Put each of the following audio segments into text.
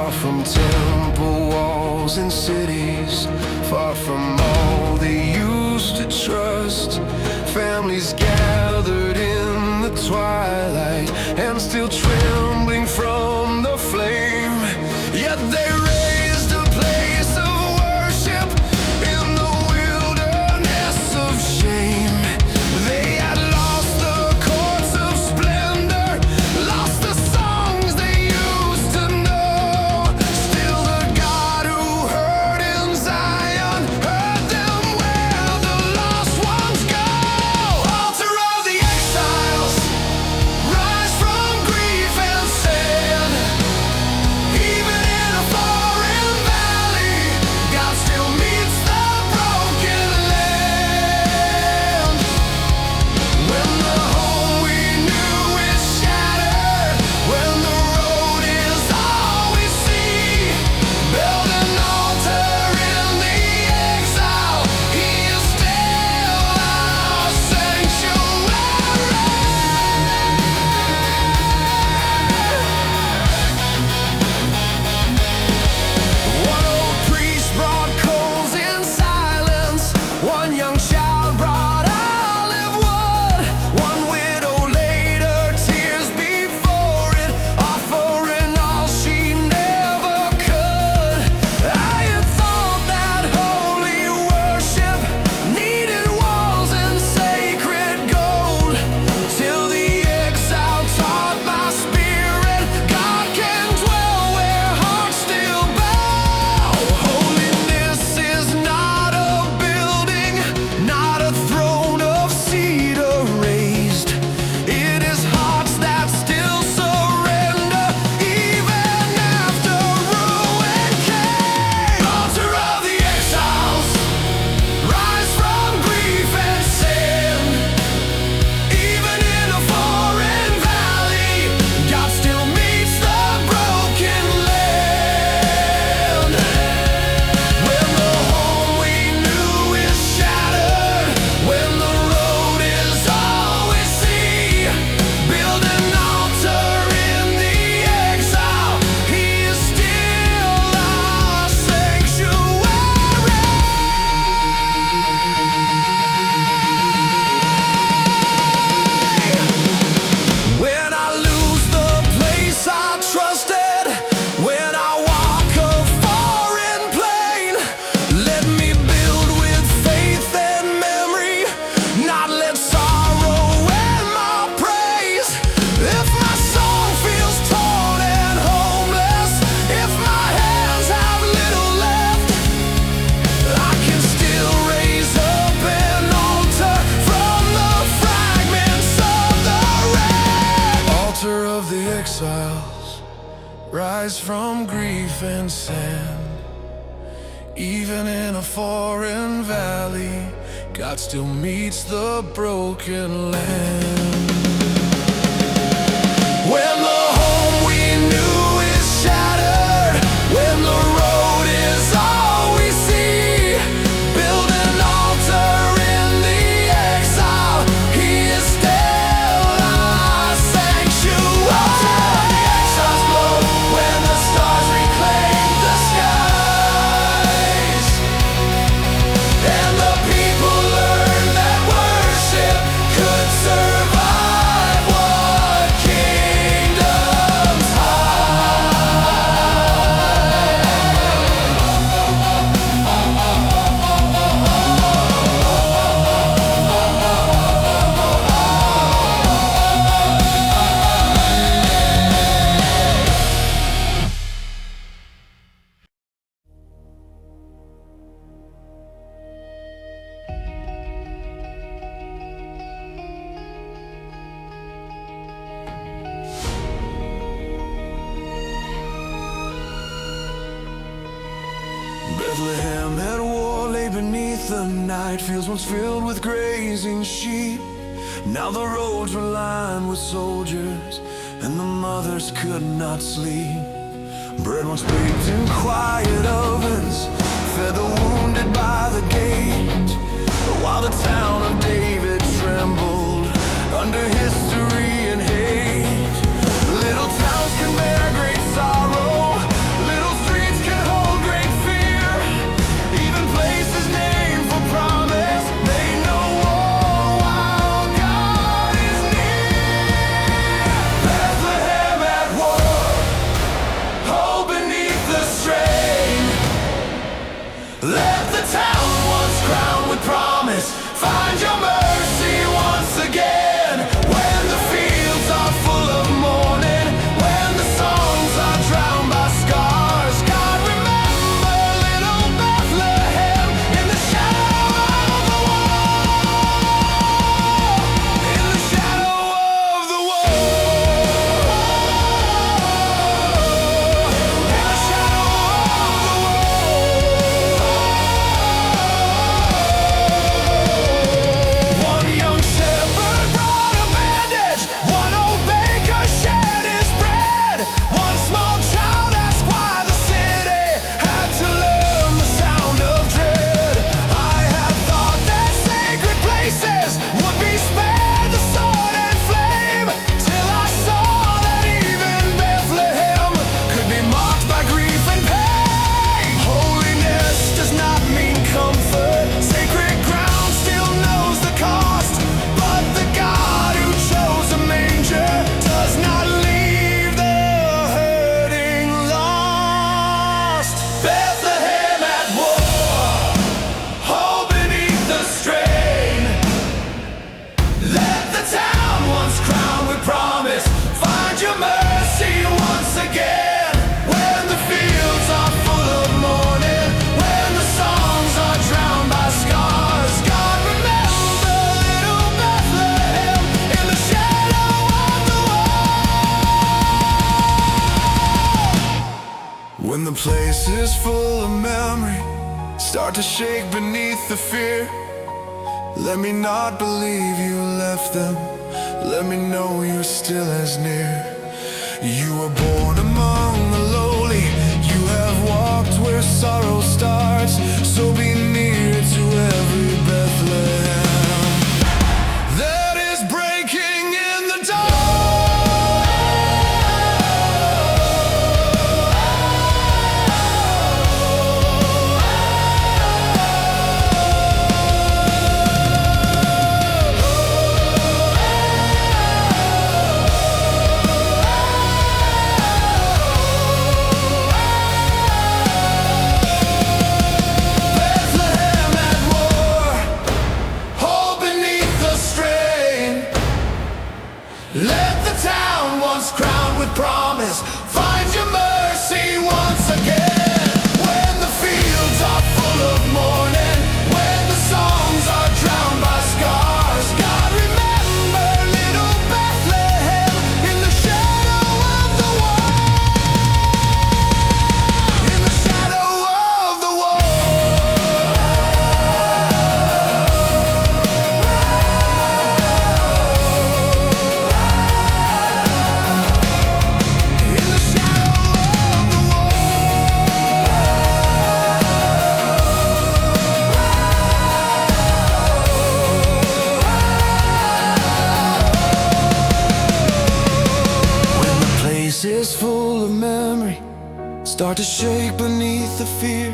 far from temple walls and cities, far from all they used to trust. Families gathered in the twilight and still trembling from the flame. Yet they raised a place of worship in the wilderness of shame. They had lost the courts of splendor, lost the songs they used to know. Still the God who heard in Zion heard them where the lost ones go. Altar of the exiles, rise from grief and sin. Even in a foreign valley, God still meets the broken land. When the home we knew is shattered, when the road is all we see, build an altar in the exile. He is still our sanctuary. One old priest brought coals in silence. One young child brought olive wood. One widow laid her tears before it, offering all she never could. I had thought that holy worship needed walls and sacred gold, till the exile taught my spirit God can dwell where hearts still bow. Holiness is not a building, not a throne of cedar raised. It is hearts that still surrender even after ruin came. Altar of the exiles, rise from grief and sin. Even in a foreign valley, God still meets the broken land. When the home we knew is shattered, when the road is all we see, build an altar in the exile. He is still our sanctuary. When I lose the place I trusted, when I walk a foreign plane, let me build with faith and memory, not let sorrow end my praise. If my song feels torn and homeless, if my hands have little left, I can still raise up an altar from the fragments of the wreck. Altar of the exiles, rise from grief and sin. Even in a foreign valley, God still meets the broken land. When the home we knew is shattered, when the road is all we see, build an altar in the exile. He is still our sanctuary. The exiles blow when the stars reclaim the skies, and the people learn that worship could survive what kingdoms Bethlehem at war lay beneath the night, fields once filled with grazing sheep. Now the roads were lined with soldiers, and the mothers could not sleep. Bread once baked in quiet ovens fed the wounded by the gate, while the town of David trembled under history and hate. Little towns can bear great sorrow, little When the place is full of memory, start to shake beneath the fear. Let me not believe you left them. Let me know you're still as near. You were born among the lowly. You have walked where sorrow starts. So be near to every Bethlehem that is breaking in the dark. Let the town once crowned with promise find your mercy once again. When the fields are full of mourning, when the songs are drowned by scars, God, remember little Bethlehem in the shadow of the war. In the shadow of the war. Is full of memory, start to shake beneath the fear.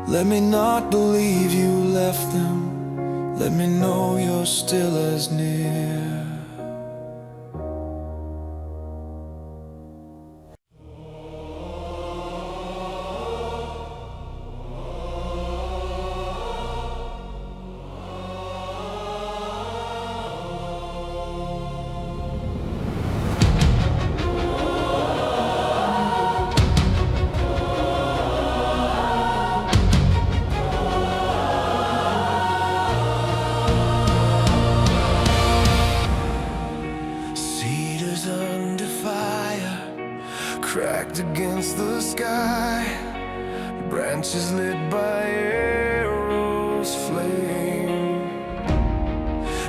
Let me not believe you left them. Let me know you're still as near. Cracked against the sky, branches lit by arrows flame.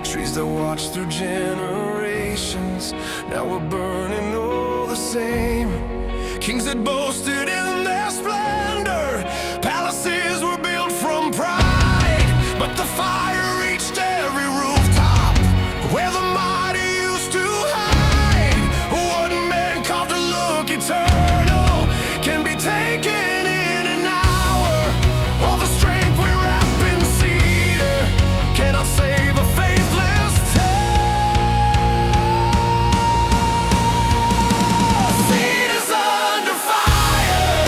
Trees that watched through generations, now we're burning all the same. Kings that boasted in their splendor, palaces were built from pride, but the fire reached every rooftop where the mighty used to hide. What man called to look eternal can be taken in an hour. All the strength we wrap in cedar cannot save a faithless tale. Cedars under fire.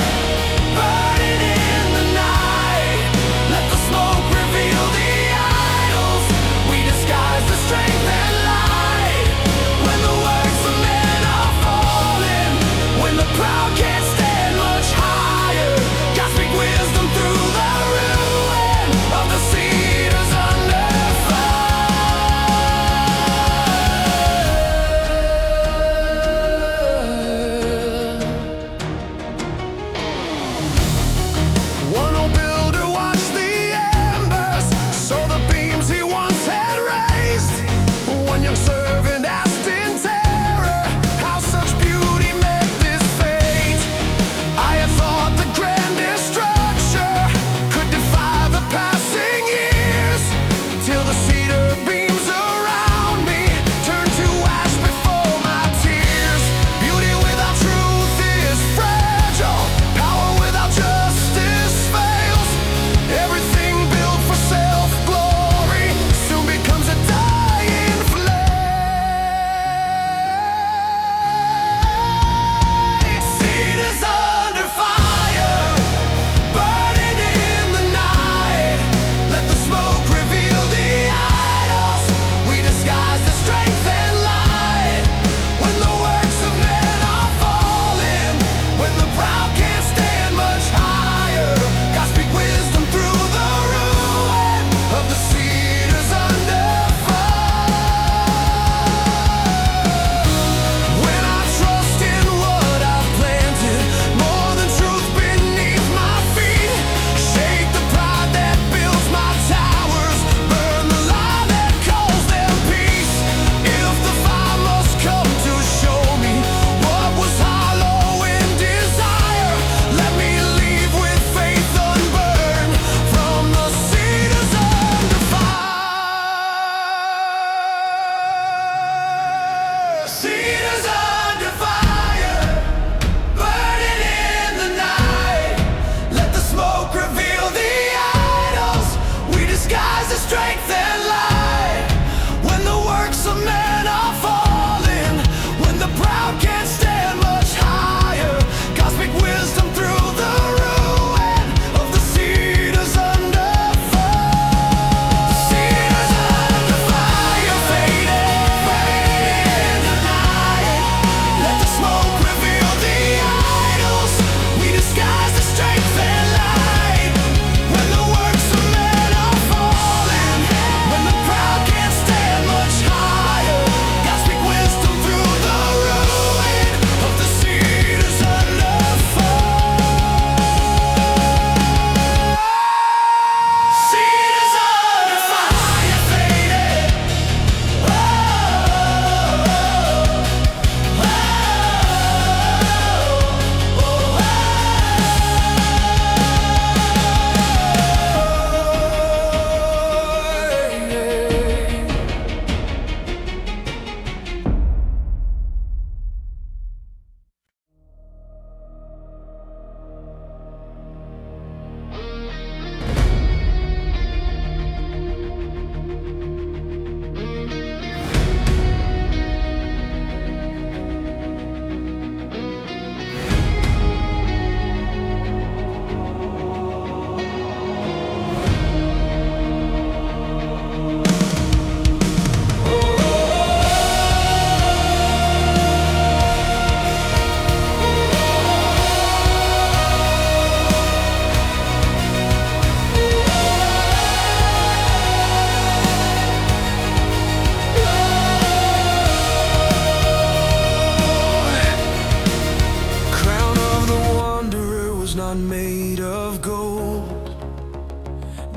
was not made of gold,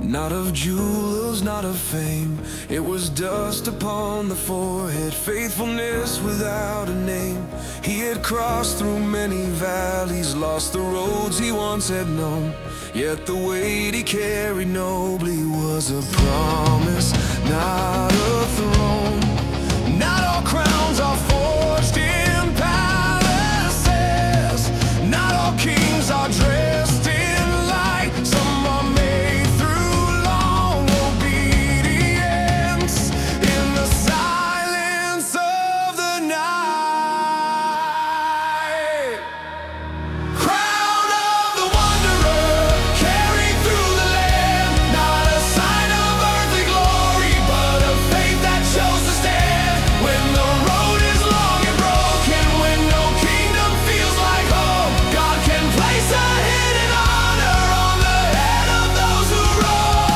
not of jewels, not of fame. It was dust upon the forehead, faithfulness without a name. He had crossed through many valleys, lost the roads he once had known. Yet the weight he carried nobly was a promise, not a throne. Not all crowns are forged in palaces, not all kings are dressed in light. Some are made through long obedience in the silence of the night. Crown of the wanderer, carried through the land, not a sign of earthly glory, but a faith that chose to stand when the road is long and broken, when no kingdom feels like home. God can place a hidden honor on the head of those who roam.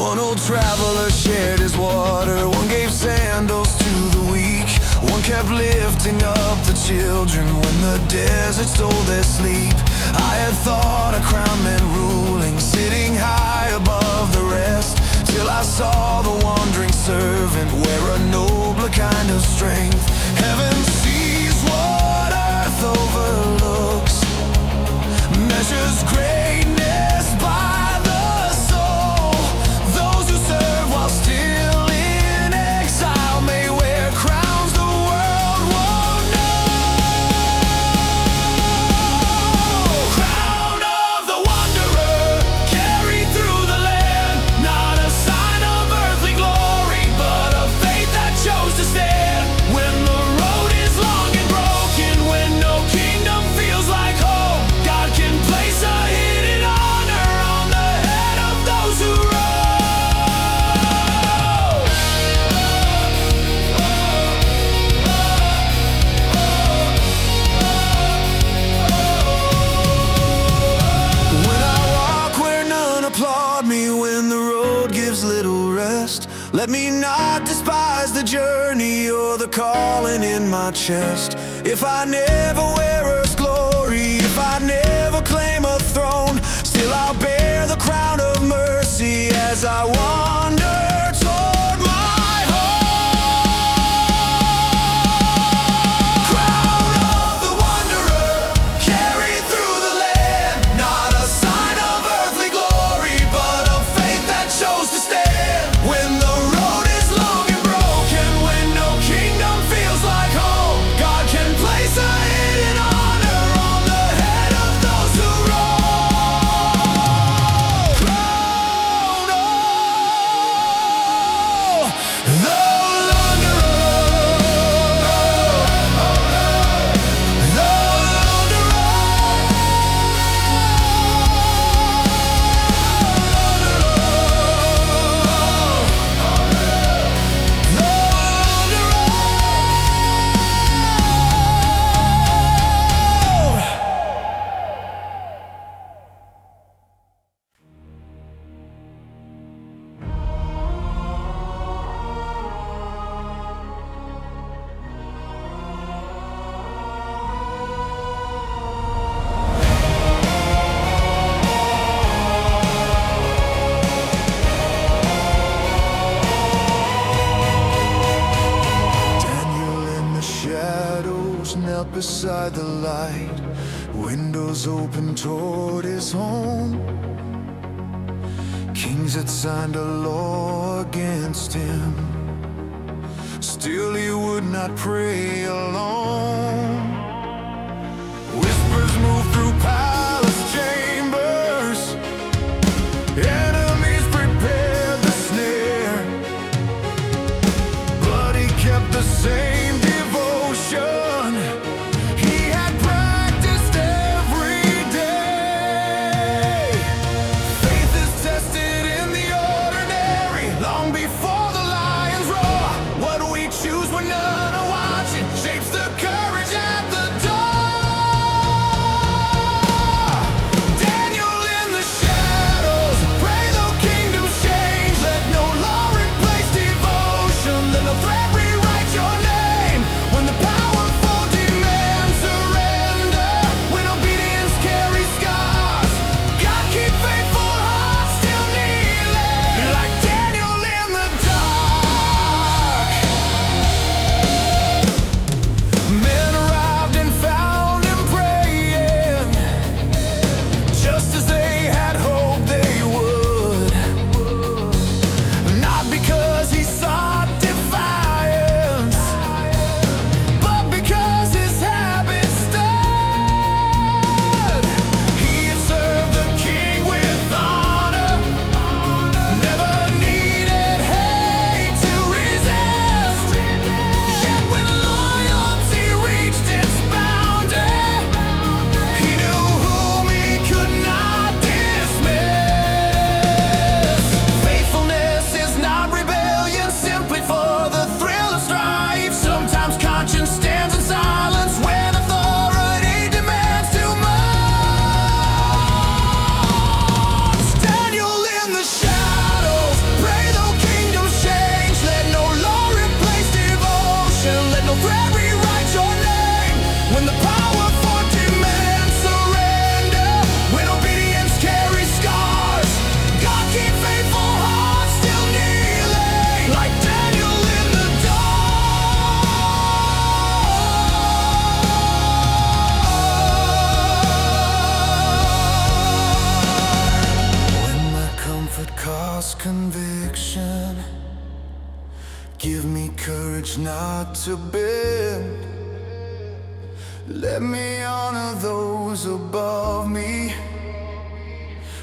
One old traveler shared his water, one gave sandals to the weak, one kept lifting up the children when the desert stole their sleep. I had thought a crown meant ruling, sitting high above the rest, till I saw the wandering servant wear a nobler kind of strength. Heaven sees what earth overlooks, measures greatness by the soul. Those who serve while still in exile may wear crowns the world won't know. Crown of the wanderer, carried through the land, not a sign of earthly glory, but a faith that chose to stand when the road is long and broken, when no kingdom feels like home. God can place a hidden honor on the head of those who roam. When I walk where none applaud me, when the road gives little rest, let me not despise the journey or the calling in my chest. If I never wear earth's glory, if I never claim a throne, still I'll bear the crown of mercy as I wander toward my home. Crown of the wanderer, carried through the land, not a sign of earthly glory, but a faith that chose to stand when the road is long and broken, when no kingdom feels like home. God can place a hidden honor on the head of those who roam. Crown of the beside the light, windows open toward his home. Kings had signed a law against him, still he would not pray alone. Whispers move through palace chambers, enemies prepared the snare, but he kept the same devotion. Before the lions roar, what we choose when none are watching shapes the not to bend. Let me honor those above me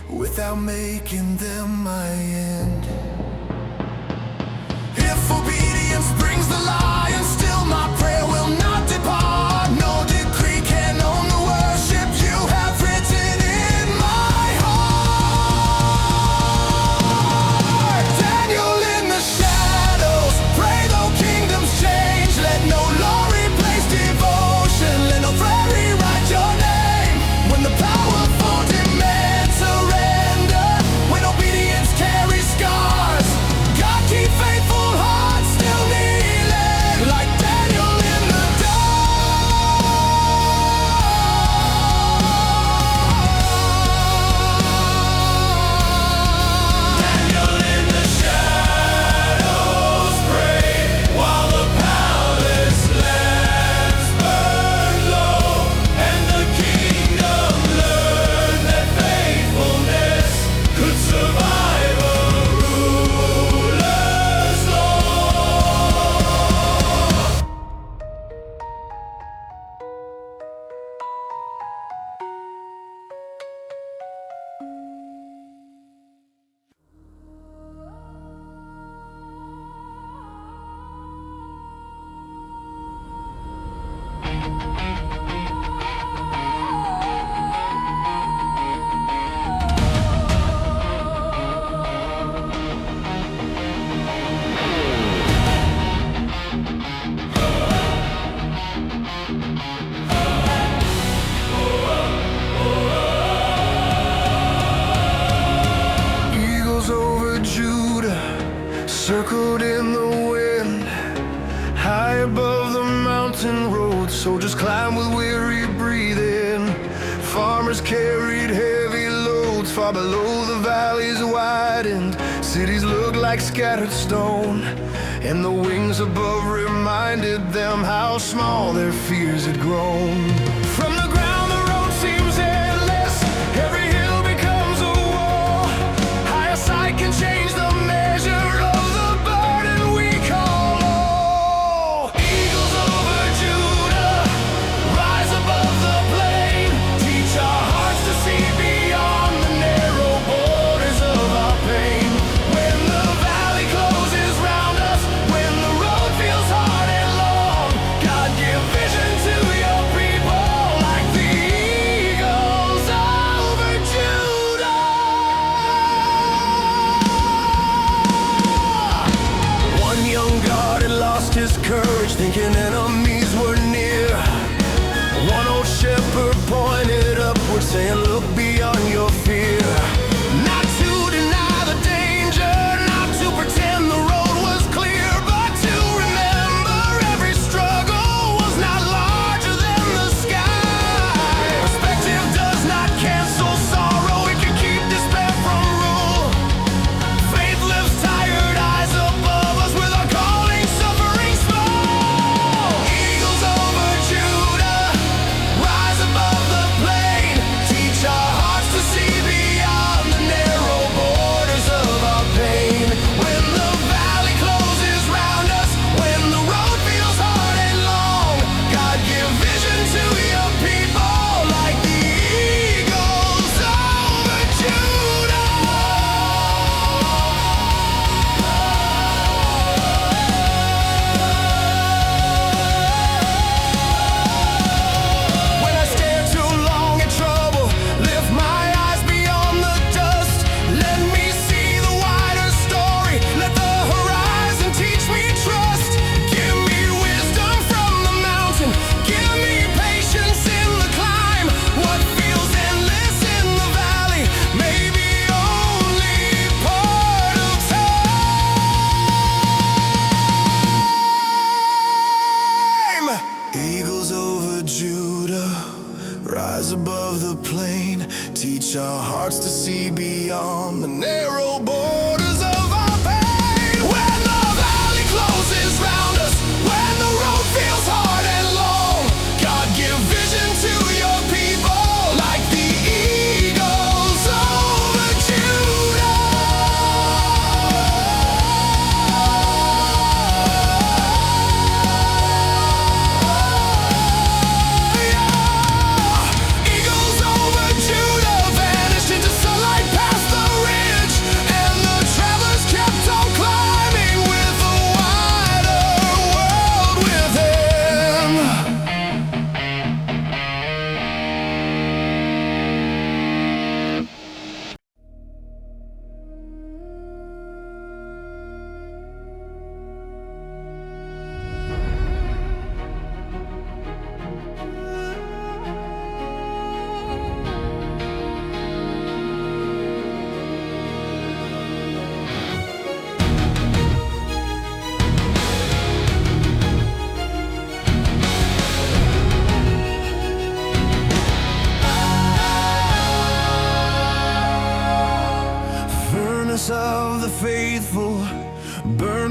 without making them my end. If obedience brings the lion, still my prayer will not depart. No decree can own the worship you have written in my heart. Daniel in the shadows, pray though kingdoms change. Let no law replace devotion, let no prayer rewrite your name. When the powerful demand surrender, when obedience carries scars, God keep faithful hearts still kneeling, like Daniel in the dark. Daniel in the shadows pray, while the palace lamps burn low, and the kingdom learned that faithfulness could survive a ruler's law. Eagles over Judah, circled in the wind, high above the mountain road. Soldiers climb with weary breathing. Farmers carried heavy loads. Far below the valleys widened. Cities looked like scattered stone, and the wings above reminded them how small their fears had grown. From the ground the road seems endless. Every hill becomes a wall. Higher sight can change the measure of the burden we call all. Eagles over Judah, rise above the plain. Teach our hearts to see beyond the narrow borders of our pain. When the valley closes round us, when the road feels hard and long, God give vision to your people like the eagles over Judah. One young guard had lost his courage, thinking enemies were near. One old shepherd pointed upward, saying, look beyond your fear. Not to deny the danger, not to pretend the road was clear, but to remember every struggle was not larger than the sky. Perspective does not cancel sorrow, it can keep despair from rule. Faith lifts tired eyes above us with our calling suffering small. Eagles over Judah, rise above the plain. Teach our hearts to see beyond the narrow borders of our pain. When the valley closes round us, when the road feels hard and long, God give vision to your people like the eagles over Judah. When I stare too long in trouble, lift my eyes beyond the dust. Let me see the wider story. Let the horizon teach me trust. Give me wisdom from the mountain. Give me patience in the climb. What feels endless in the valley may be only part of time. Eagles over Judah, rise above the plain. Teach our hearts to see beyond the narrow borders of our pain. When the valley closes round us, when the road feels hard and long, God give vision to your people like the eagles over Judah.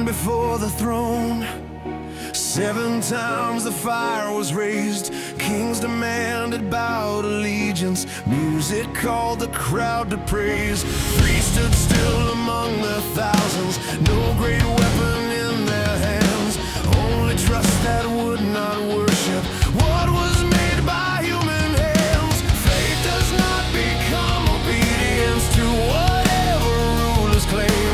before the throne. 7 times the fire was raised. Kings demanded bowed allegiance. Music called the crowd to praise. 3 stood still among the thousands. No great weapon in their hands. Only trust that would not worship what was made by human hands. Faith does not become obedience to whatever rulers claim.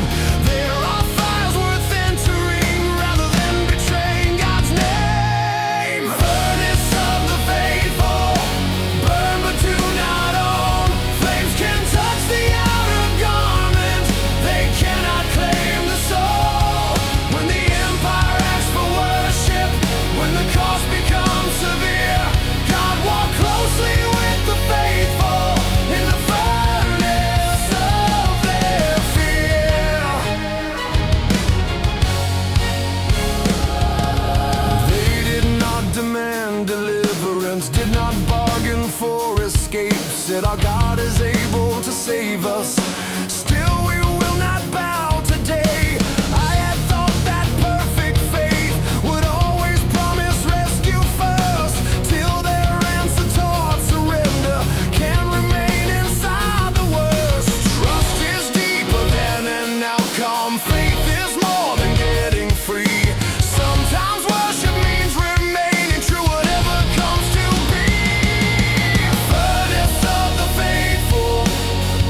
There are fires worth entering rather than betraying God's name. Furnace of the faithful, burn but do not own. Flames can touch the outer garment, they cannot claim the soul. When the empire asks for worship, when the cost becomes severe, God walked closely with the faithful in the furnace of their fear. They did not demand deliverance, did not bargain for escape. Said our God is able to save us, still we will not bow today. I had thought that perfect faith would always promise rescue first, till their answer toward surrender can remain inside the worst. Trust is deeper than an outcome. Faith is more than getting free. Sometimes worship means remaining true, whatever comes to be. Furnace of the faithful,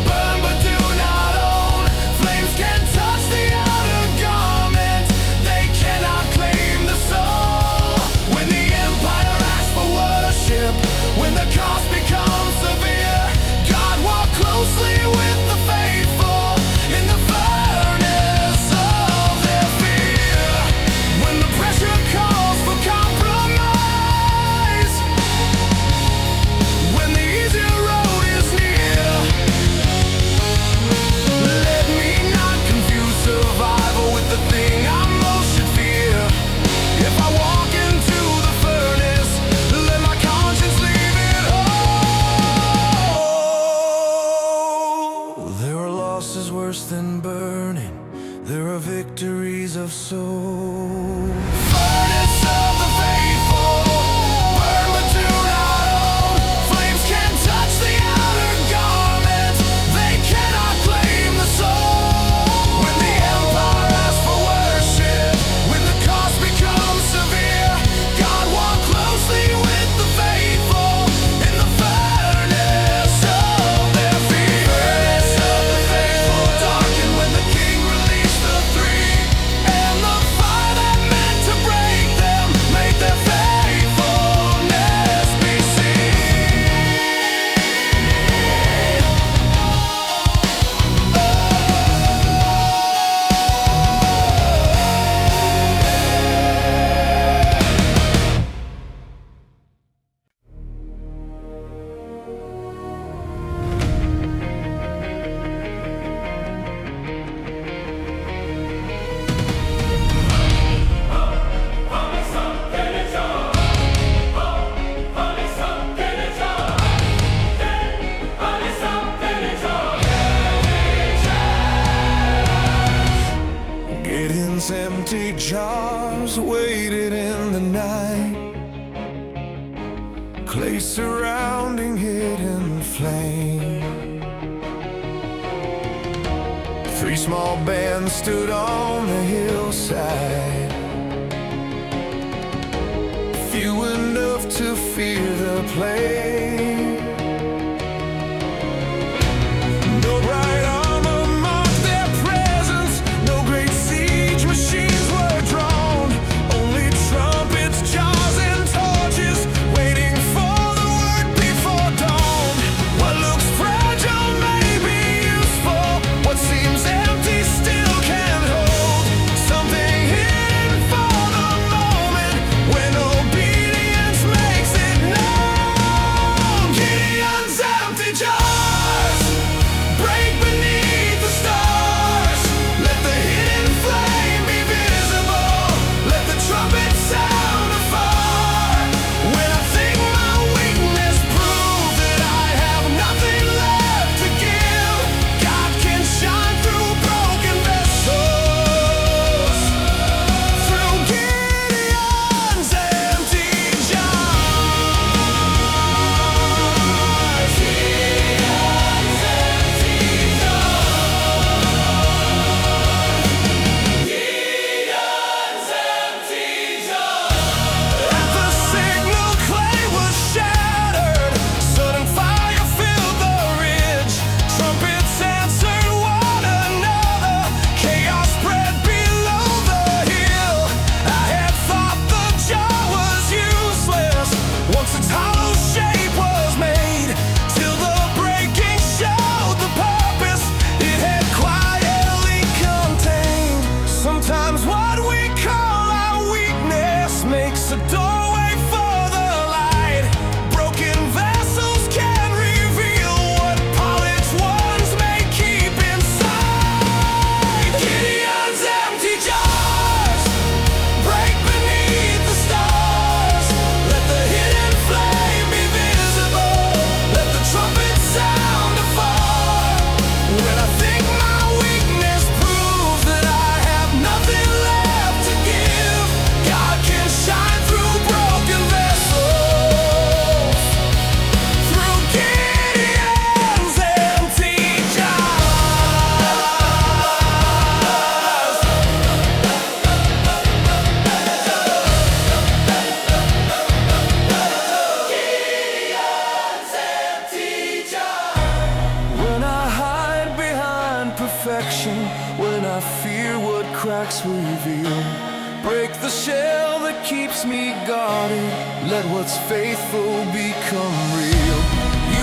burn but do not own. Flames can touch the outer garment, they cannot claim the soul. When the empire asks for worship, when the cost becomes severe, God walked closely with the faithful in the furnace of their fear. When the pressure calls for compromise, when the easier road is near, let me not confuse survival with the thing I most should fear. If I walk into the furnace, let my conscience leave it whole. There are losses worse than burning, there are victories of soul. Furnace of the faithful, burn but do not own. Flames can touch the outer garment, they cannot claim the soul. When the empire asks for worship, when the cost becomes severe, God walked closely with the faithful in the furnace of their fear. Furnace of the faithful darkened when the king released the 3, and the fire that meant to break them made their faithfulness be seen. Gideon's empty jars waited in the night, clay surrounding hidden flame. 3 small bands stood on the hillside, few enough to fear the plain. No bright armor marked their presence, no great siege machines were drawn, only trumpets, jars, and torches waiting for the word before dawn. What looks fragile may be useful, what seems empty still can hold something hidden for the moment when obedience makes it known. cracks reveal. Break the shell that keeps me guarded. Let what's faithful become real.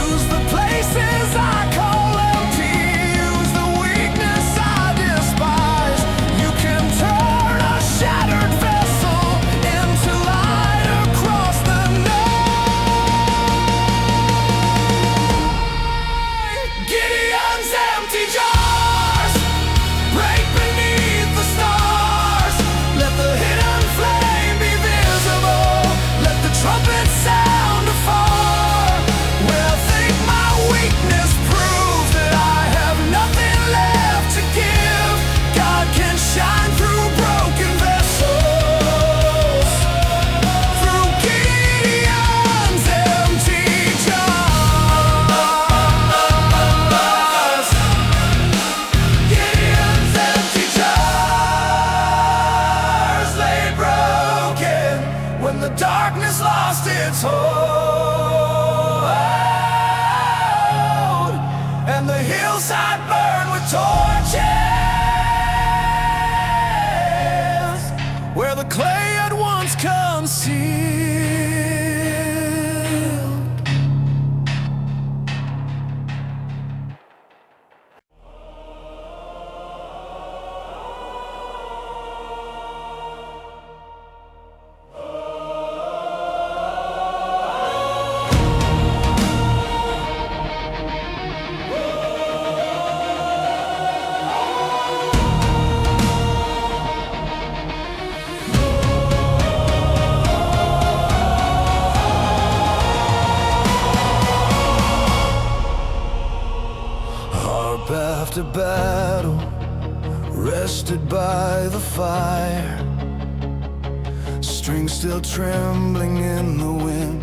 Use the places I call empty. Use the weakness I despise. You can turn a shattered vessel into light across the night. Gideon's empty jars break beneath the stars. Let the hidden flame be visible. Let the trumpet sound afar. When I think my weakness proves that I have nothing left to give, God can shine through broken vessels. Through Gideon's empty jars. Gideon's empty jars lay broken when the darkness lost its hold, and the hillside burned with torches, where the clay had once concealed. Harp after battle, rested by the fire, strings still trembling in the wind.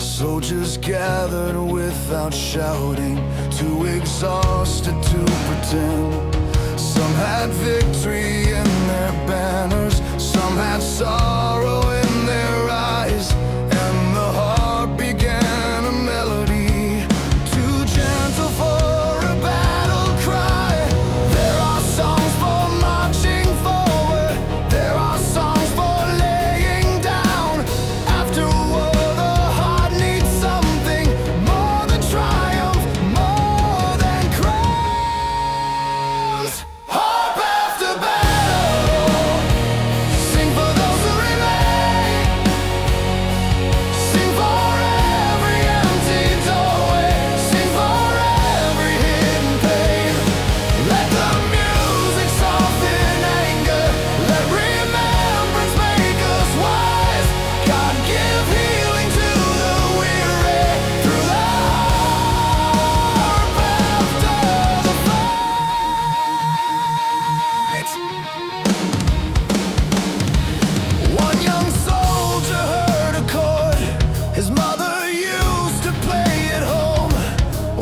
Soldiers gathered without shouting, too exhausted to pretend. Some had victory in their banners, some had sorrow in their eyes, and the harp began a melody too gentle for a battle cry. There are songs for marching forward, there are songs for laying down. After war the heart needs something more than triumph, more than crowns. Harp after battle, sing for those who remain. Sing for every empty doorway, sing for every hidden pain. Let the music soften anger, let remembrance make us wise. God give healing to the weary through the harp after the fight. One young soldier heard a chord his mother used to play at home.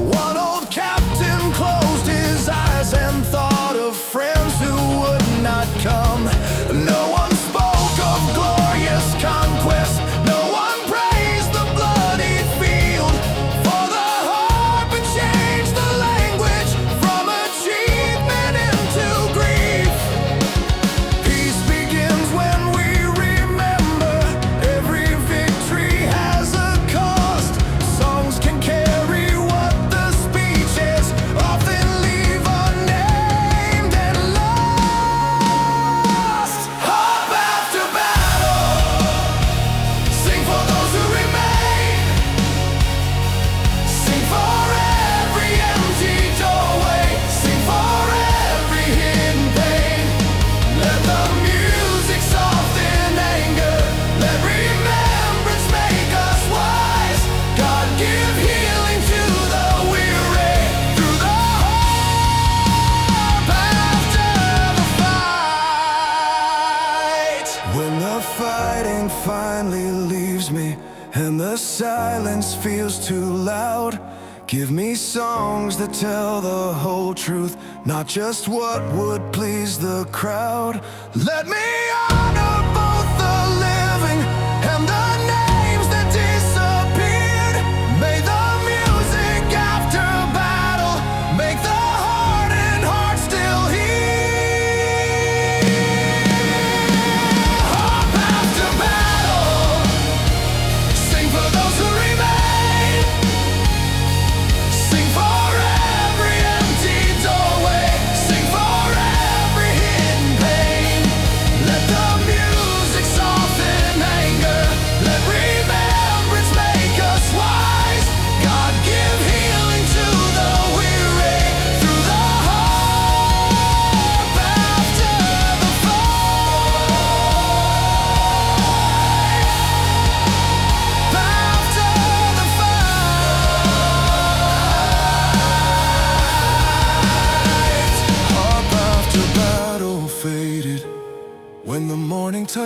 One old captain closed his eyes and thought of friends who would not come. No one spoke of glorious conquest, no one praised the bloodied field. For the harp had changed the language from achievement into grief. Peace begins when we remember every victory has a cost. Songs can carry what the speeches often leave unnamed and lost. Harp after battle, sing for those who remain. Sing for every empty doorway, sing for every hidden pain. Let the music soften anger, let remembrance make us wise. God give healing to the weary through the harp after the fight. When the fighting finally leaves me and the silence feels too loud, give me songs that tell the whole truth, not just what would please the crowd. Let me honor both the living and the names that disappeared. May the music after battle make the hardened heart still heal.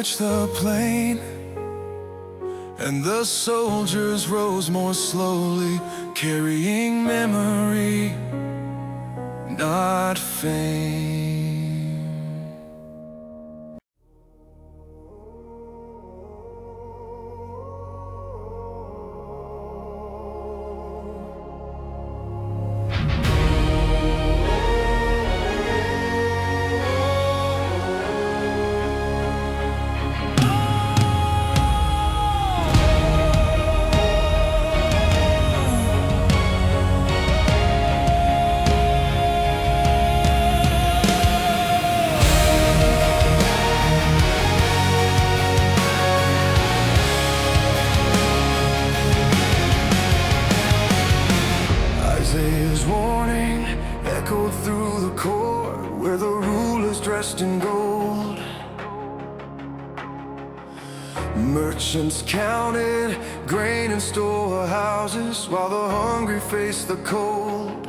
reached the plain, and the soldiers rose more slowly, carrying memory, not fame. Isaiah's warning echoed through the court where the rulers dressed in gold. Merchants counted grain in storehouses while the hungry faced the cold.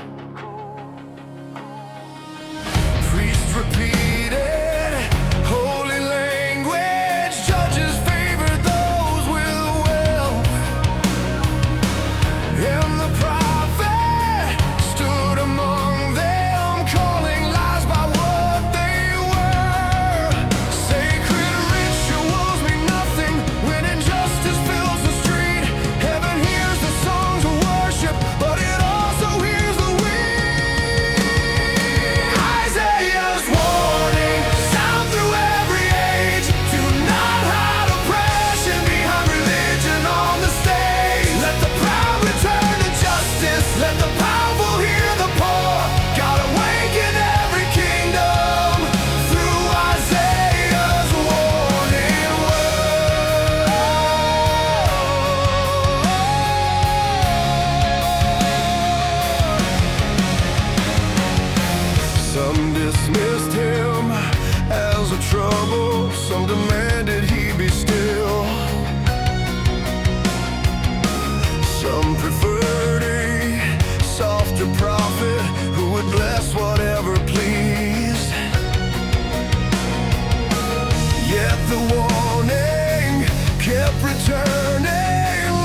Priests repeated holy language, judges favored those with wealth, and the prophet stood among them, calling lies by what they were. Sacred rituals mean nothing when injustice fills the street. Heaven hears the songs of worship, but it also hears the weak. Isaiah's warning sound through every age. Do not hide oppression behind religion on the stage. Let the proud return to justice. Let the powerful hear the poor. God awaken every kingdom through Isaiah's warning word. Some dismissed him as a trouble, some demanded he be still. Some preferred a softer prophet who would bless whatever pleased. Yet the warning kept returning.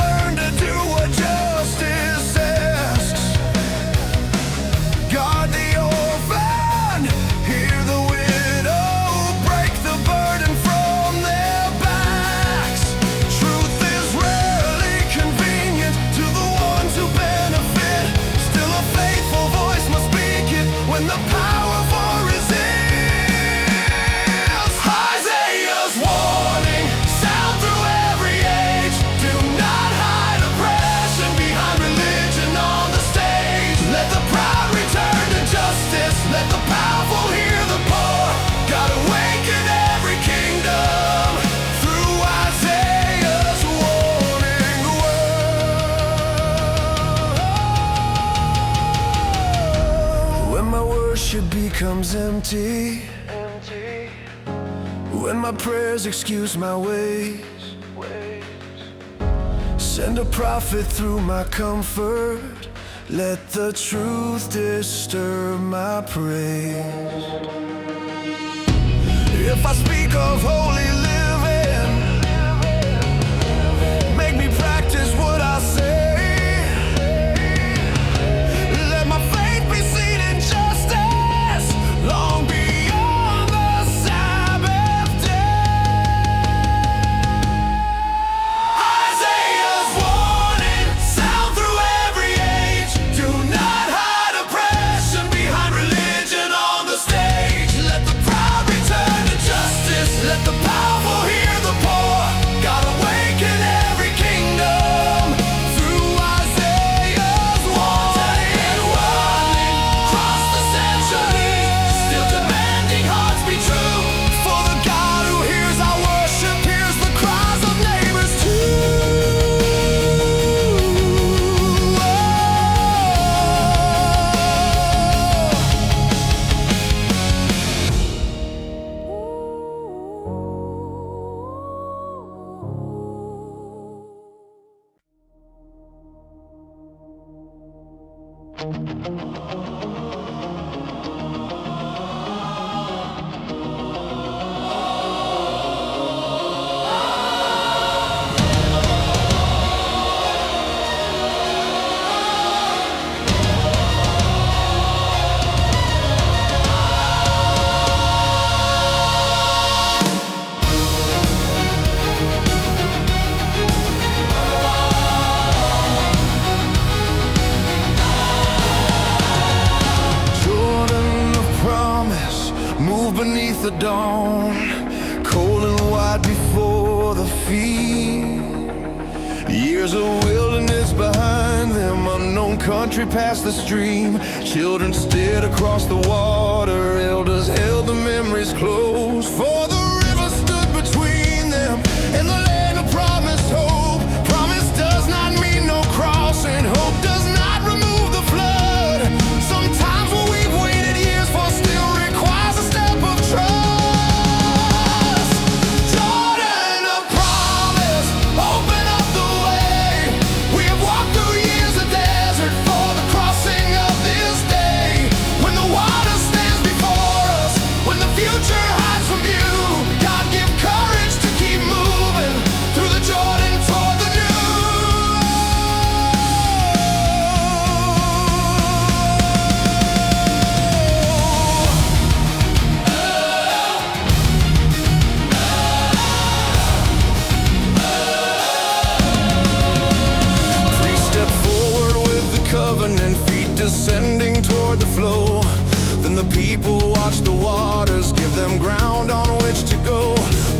Learn to do what justice asks. Guard the orphan, hear the widow, break the burden from their backs. Truth is rarely convenient to the ones who benefit. Still a faithful voice must speak it when the powerful resist. Isaiah's warning sound through every age. Do not hide oppression behind religion on the stage. Let the proud return to justice. Let the powerful hear the poor. God awaken every kingdom through Isaiah's warning word. When my worship becomes empty, when my prayers excuse my ways, send a prophet through my comfort. Let the truth disturb my praise. If I speak of holy living, make me practice what I say. Let my faith be seen in justice long beyond the Sabbath day. Isaiah's warning sound through every age. Do not hide oppression behind religion on the stage. Let the proud return to justice. Let the powerful hear the poor. God awaken every kingdom through Isaiah's warning word. Cross the centuries, still demanding hearts be true. For the God who hears our worship, hears the cries of neighbors too. feet. Years of wilderness behind them, unknown country past the stream. Children stared across the water, elders held the memories close. For the river stood between them and the land of promised hope. Promise does not mean no cross, and hope does not remove the flood. Sometimes what we've waited years for still requires a step of trust. Jordan of promise, open up the way. We have walked through years of desert for the crossing of this day. When the water stands before us, when the future hides from view, God give courage to keep moving through the Jordan toward the new. Priest step forward with the covenant, feet descending toward the flow. Then the people watch the waters, give them ground on which to go.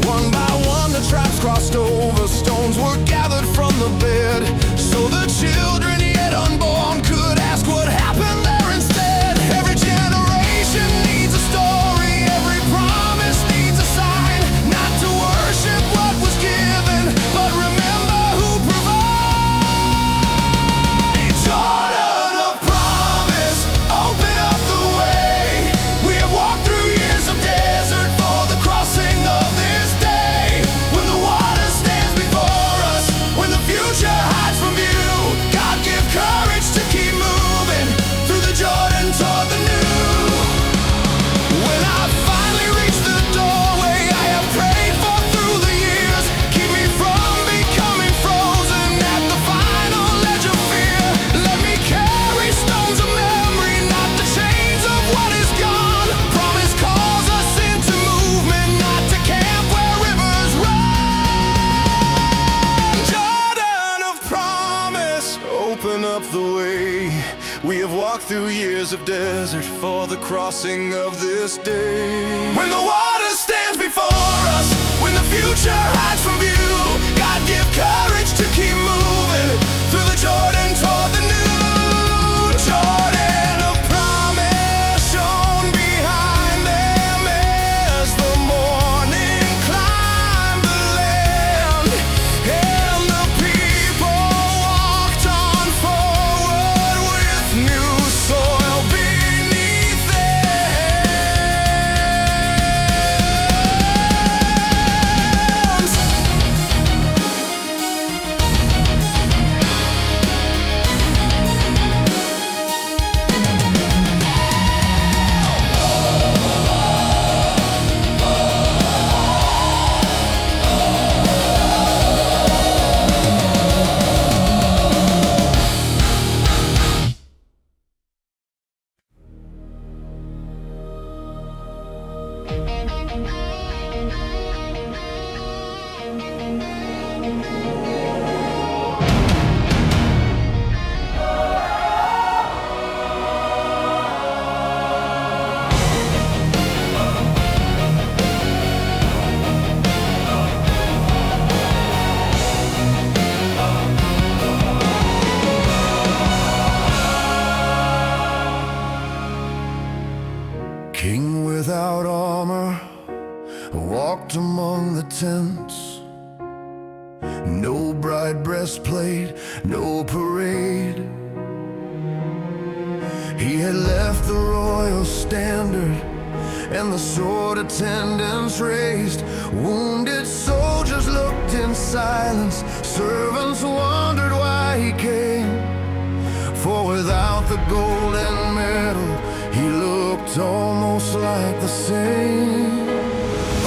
One by one the tribes crossed over, stones were gathered from the bed, so the children yet unborn could ask what happened there instead. Every generation needs a story, every promise needs a sign. Not to worship what was given, but remember who provides. Jordan of promise, open up the way. We have walked through years of desert for the crossing of this day. When the water stands before us, when the future hides from view, God give courage to keep moving through the Jordan toward the new. When I finally reach the doorway I have prayed for through the years, keep me from becoming frozen at the final edge of fear. Let me carry stones of memory, not the chains of what is gone. Promise calls us into movement, not to camp where rivers run. Jordan of promise, open up the way. We have walked through years of desert for the crossing of this day. When the water stands before us, when the future hides from view, God give courage to keep moving through the Jordan toward the new. Jordan of promise shone behind them as the morning climbed the land, and the people walked on forward with new soil beneath their hands. King without armor walked among the tents. No bright breastplate, no parade. He had left the royal standard and the sword attendants raised. Wounded soldiers looked in silence, servants wondered why he came. For without the golden medal, he looked almost like the same.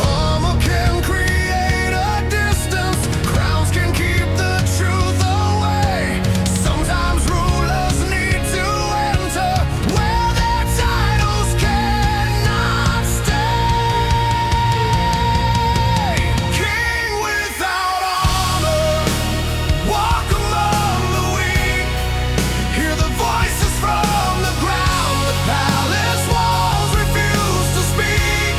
Armor can create a distance, crowns can keep the truth away. Sometimes rulers need to enter where their titles cannot stay. King without armor, walk among the weak. Hear the voices from the ground, the palace walls refuse to speak.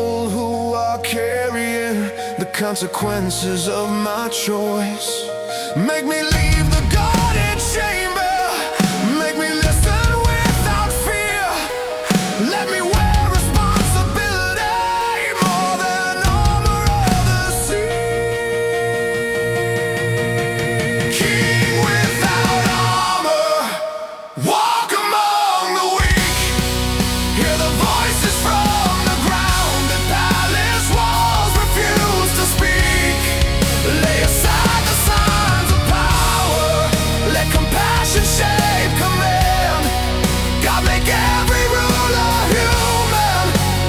people who are carrying the consequences of my choice. Make me leave the guarded chamber, make me listen without fear. Let me wear responsibility more than armor of the sea. King without armor, walk among the weak. Hear the voices from the ground that palace walls refuse to speak. Lay aside the signs of power, let compassion shape command. God make every ruler human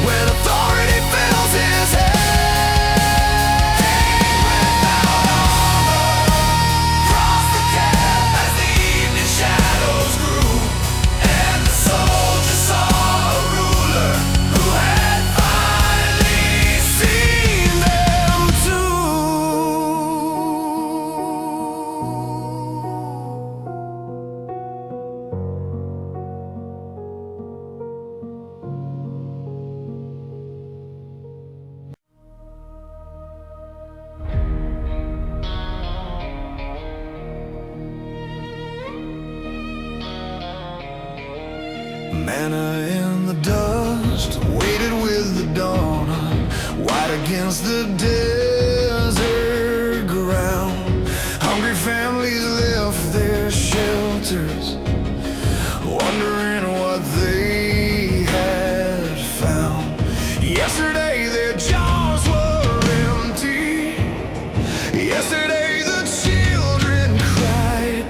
when authority fills his hand. King without armor, cross the camp as the evening shadows grew, and the soldiers saw a ruler who had finally seen them too. Manna in the dust, waited with the dawn, white against the desert ground. Hungry families left their shelters, wondering what they had found. Yesterday their jaws were empty. Yesterday the children cried.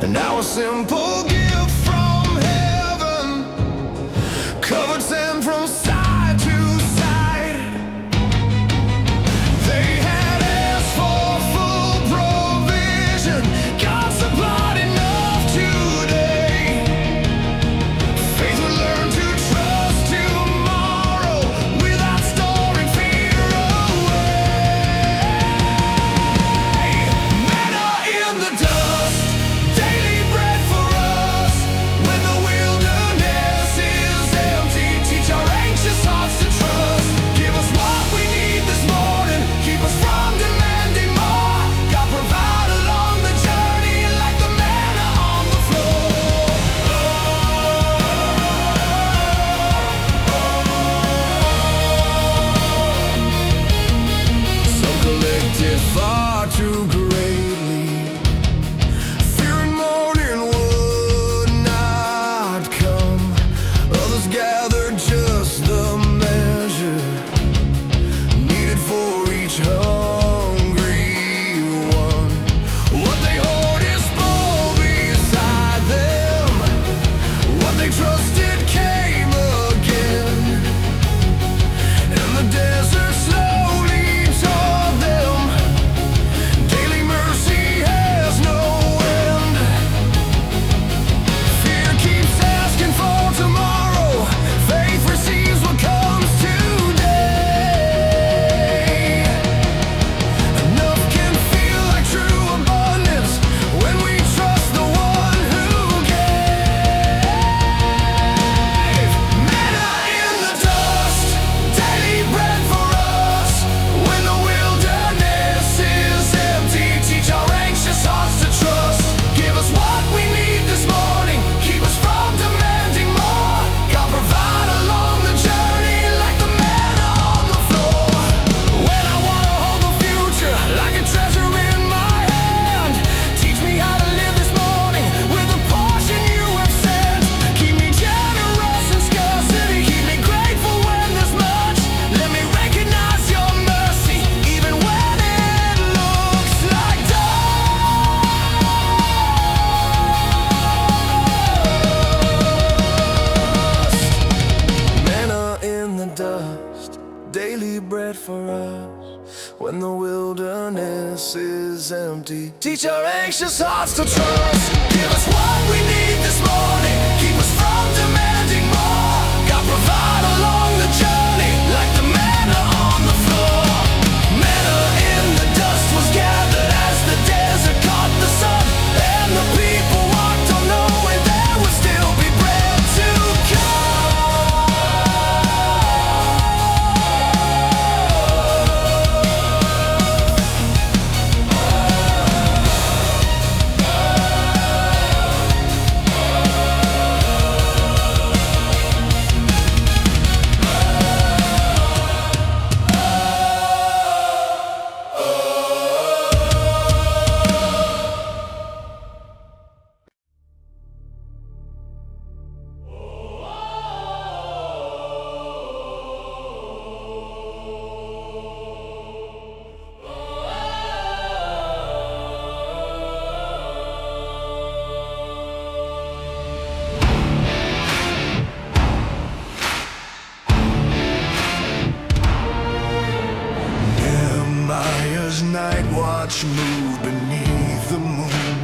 And now a simple gift from heaven covered sand from side to side. They had asked for full provision, God supplied enough today. Faith would learn to trust tomorrow without storing fear away. Manna in the dust, daily bread for us when the wilderness is empty. Teach our anxious hearts to trust. Give us what we need this morning. Keep us from demanding more. God provide along the journey like the manna on the floor. Some collected far too greatly, fearing morning would not come. Others gathered just the measure needed for each hungry one. What they hoard is full beside them. What they trusted came again, and the desert slowly taught them. Daily mercy has no end. Fear keeps asking for tomorrow. Faith receives what comes today. Enough can feel like true abundance when we trust the one who gave. Manna in the dust, daily bread for us when the wilderness is empty. Teach our anxious hearts to trust. Give us what we need this morning. Keep us from demanding more. God provide along the journey like the manna on the floor. When I wanna hold the future like a treasure in my hand, teach me how to live this morning with the portion you have sent. Keep me generous in scarcity. Keep me grateful when there's much. Let me recognize your mercy even when it looks like dust. Manna in the dust, daily bread for us when the wilderness is empty. Teach our anxious hearts to trust. Give us what we need this morning. Keep us from demanding more. God provide along the journey like the manna on the floor. Manna in the dust was gathered as the desert caught the sun, and the people walked on knowing there would still be bread to come. much moved beneath the moon.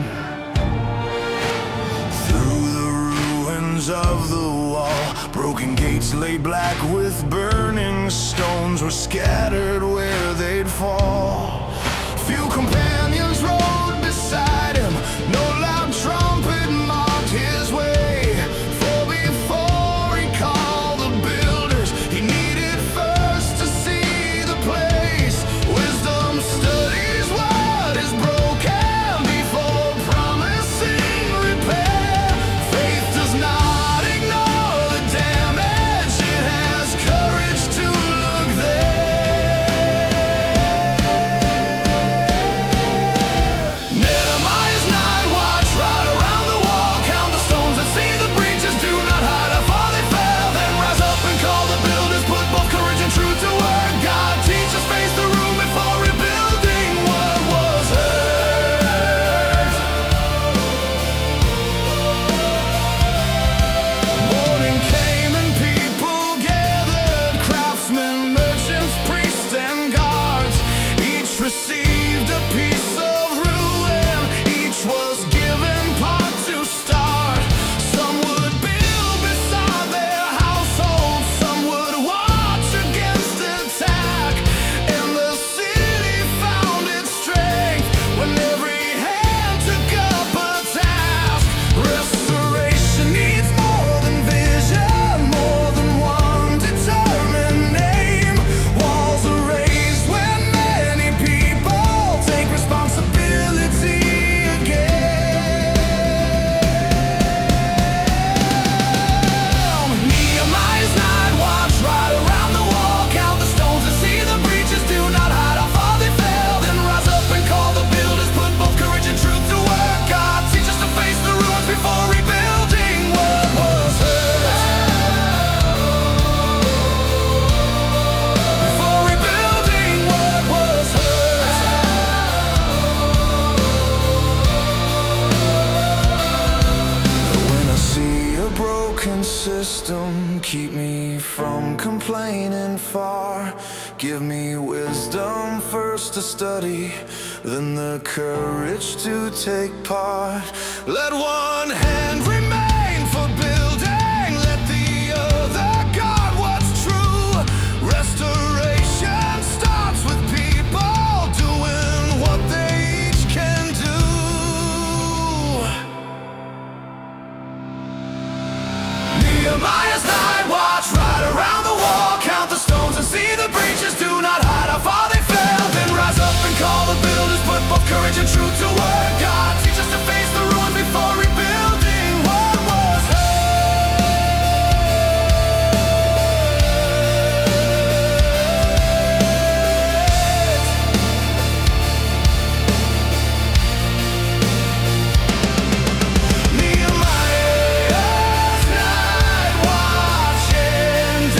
Through the ruins of the wall, broken gates lay black with burning stones, were scattered where they'd fall. Few companions rode beside him, no loud trumpet marked his way. For before he called the builders, he needed first to see the place. Wisdom studies what is broken before promising repair. Faith does not ignore the damage, it has courage to look there. Nehemiah's night watch right around the wall, count the stones and see the breaches, do not hide how far they fell, then rise up and call the builders, put both courage and truth to work. God teach us, face the room before rebuilding what was hurt. Morning came and people gathered, craftsmen, merchants, priests and guards. Each received a piece of ruin, each was given part to start. Some would build beside their household, some would watch against attack. And the city found its strength when every hand took up a task. Restoration needs more than vision, more than one determined name. Walls are raised when many people take responsibility again. Nehemiah's night watch right around the wall, count the stones and see the breaches, do not hide how far they fell, then rise up and call the builders, put both courage and truth to work. God teach us to face the ruins before rebuilding what was hurt. Before rebuilding what was hurt. When I see a broken system, keep me from complaining far. Give me wisdom first to study, then the courage to take part. Let one hand remain for building, let the other guard what's true. Restoration starts with people doing what they each can do. Nehemiah's night watch right around the wall, count the stones and see the breaches, do not hide how far they fell, then rise up and call the builders, put both courage and truth to work. God teach us to face the ruins before rebuilding what was Nehemiah's night watch ended,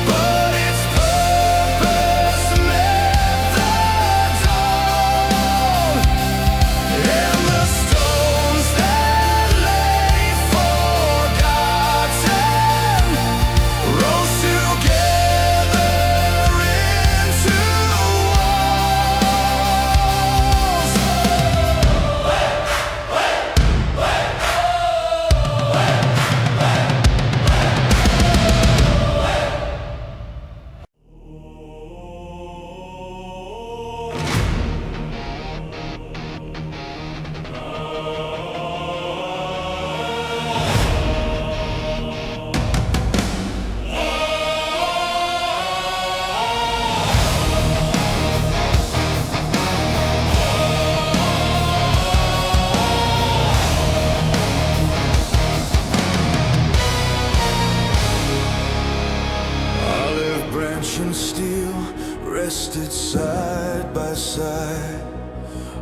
but its purpose met the dawn. And the stones that lay forgotten rose together into olive branch and steel rested side by side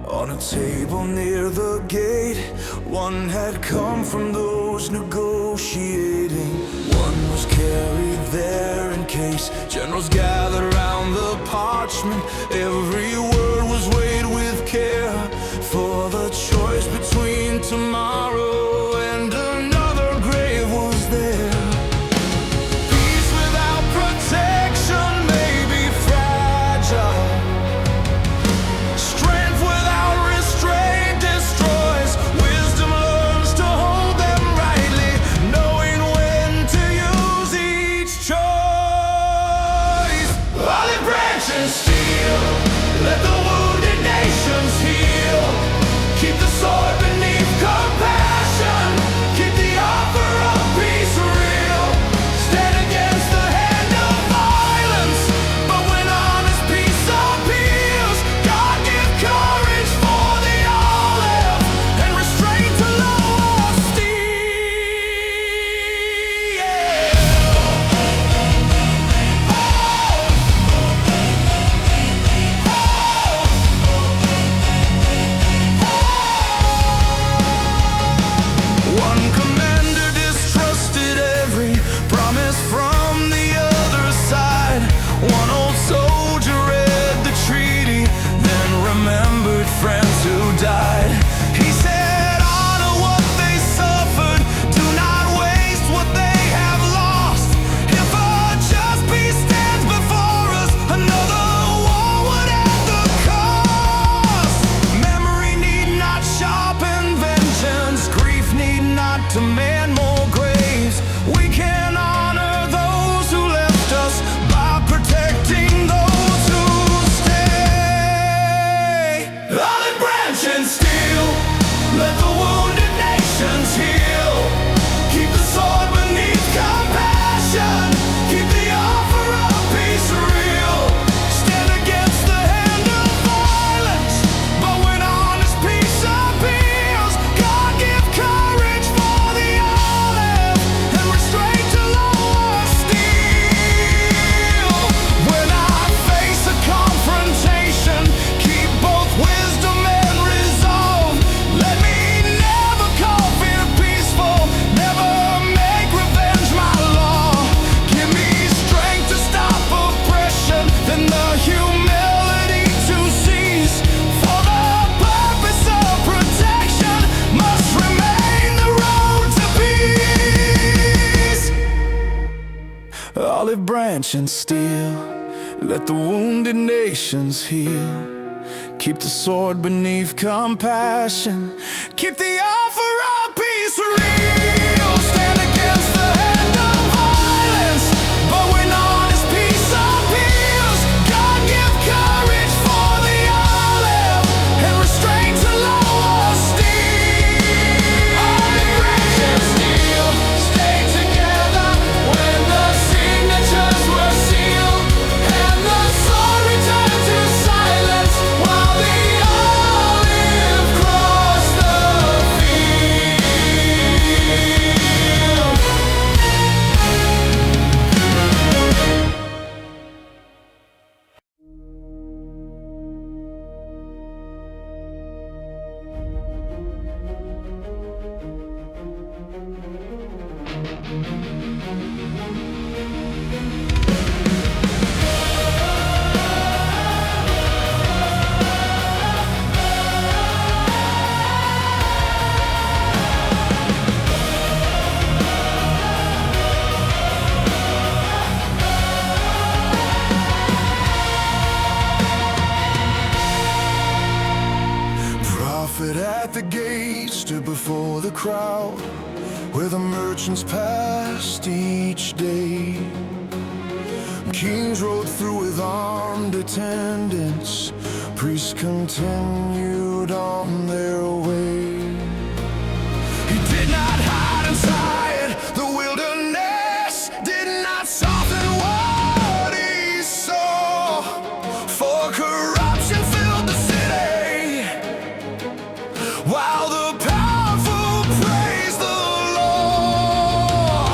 on a table near the gate. One had come from those negotiating, one was carried there in case. Generals gathered round the parchment, every word was weighed with care, for the choice between tomorrow and another grave was there. Peace without protection may be fragile, steel. Let the wounded nations heal. Keep the sword beneath compassion. Keep the offer of peace real. Stand against the hand of violence. But when honest peace appeals, God give courage for the olive and restraint to lower steel. One commander distrusted every promise from the other side. One old soldier read the treaty, then remembered friends who died. He said, honor what they suffered, do not waste what they have lost. If a just peace stands before us, another war would end the cost. Memory need not sharpen vengeance, grief need not demand more graves. We can honor those who left us by protecting those who stay. Olive branch and steel, let the wounded nations heal. Keep the sword beneath compassion. Keep the offer of peace real. Stand against the hand of violence. But when honest peace appeals, God give courage for the olive and restraint to lower steel. When I face a confrontation, keep both wisdom and resolve. Let me never call fear peaceful, never make revenge my law. Give me strength to stop oppression, then the humility to cease. For the purpose of protection must remain the road to peace. Olive branch and steel, let the wounded nations heal. Keep the sword beneath compassion. Keep the offer of peace real. Stand against the hand of violence. But when honest peace appeals, God give courage for the olive and restraint to lower steel. Olive branch and steel, stay together when the signatures were sealed, and the sword returned to silence while the olive crossed the field. Prophet at the gate stood before the crowd, where the merchants passed each day. Kings rode through with armed attendants, priests continued on their way. He did not hide inside the wilderness, did not soften what he saw, for corruption filled the city, while the powerful praise the law.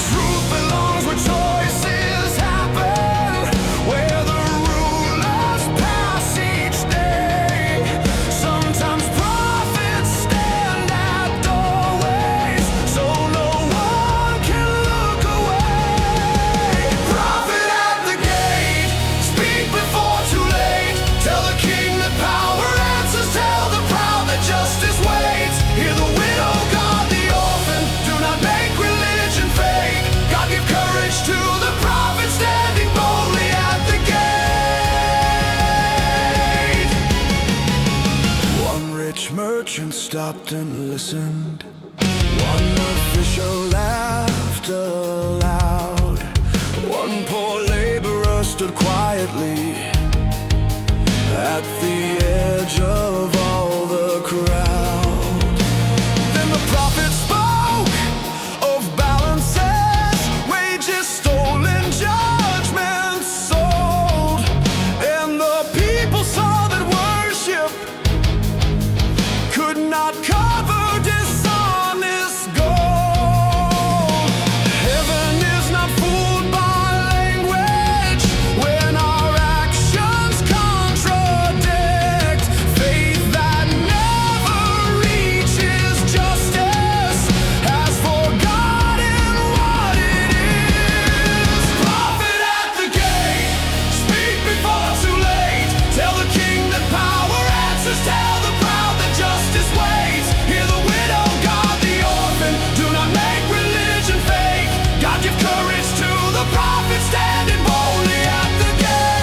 Truth belongs where choices happen, where the rulers pass each day. Sometimes prophets stand at doorways, so no one can look away. Prophet at the gate, speak before too late. Tell the king that power answers, tell the proud that justice waits. Hear the widow, God the orphan, do not make religion fake. God give courage to the prophet standing boldly at the gate. One rich merchant stopped and listened. One official laughed aloud. One poor laborer stood quietly. at the edge of all the crowd. Then the prophet spoke of balances, wages stolen, judgment sold. And the people saw that worship could not cover dishonest gold. Heaven is not fooled by language when our actions contradict. Faith that never reaches justice has forgotten what it is. Prophet at the gate, speak before too late. Tell the king that power answers, tell the proud that justice waits. Hear the widow, God the orphan, do not make religion fake. God give courage to the prophet standing boldly at the gate.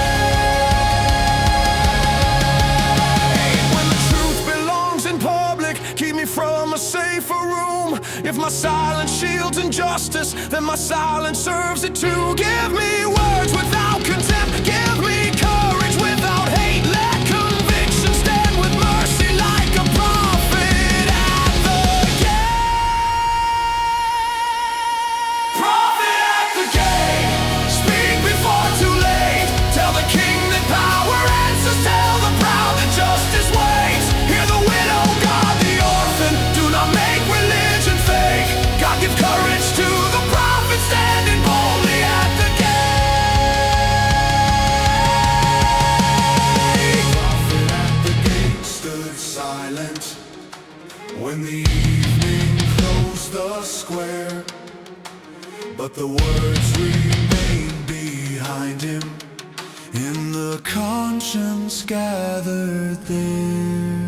When the truth belongs in public, keep me from a safer room. If my silence shields injustice, then my silence serves it too. Give me words without contempt, give me courage without hate. Let conviction stand with mercy like a prophet at the gate. Prophet at the gate, speak before too late. Tell the king that power answers, tell the proud that justice waits. Hear the widow, God the orphan, do not make religion fake. God give courage to the prophet standing boldly at the gate. Prophet at the gate stood silent when the evening closed the square, but the words remained behind him in the conscience gathered there.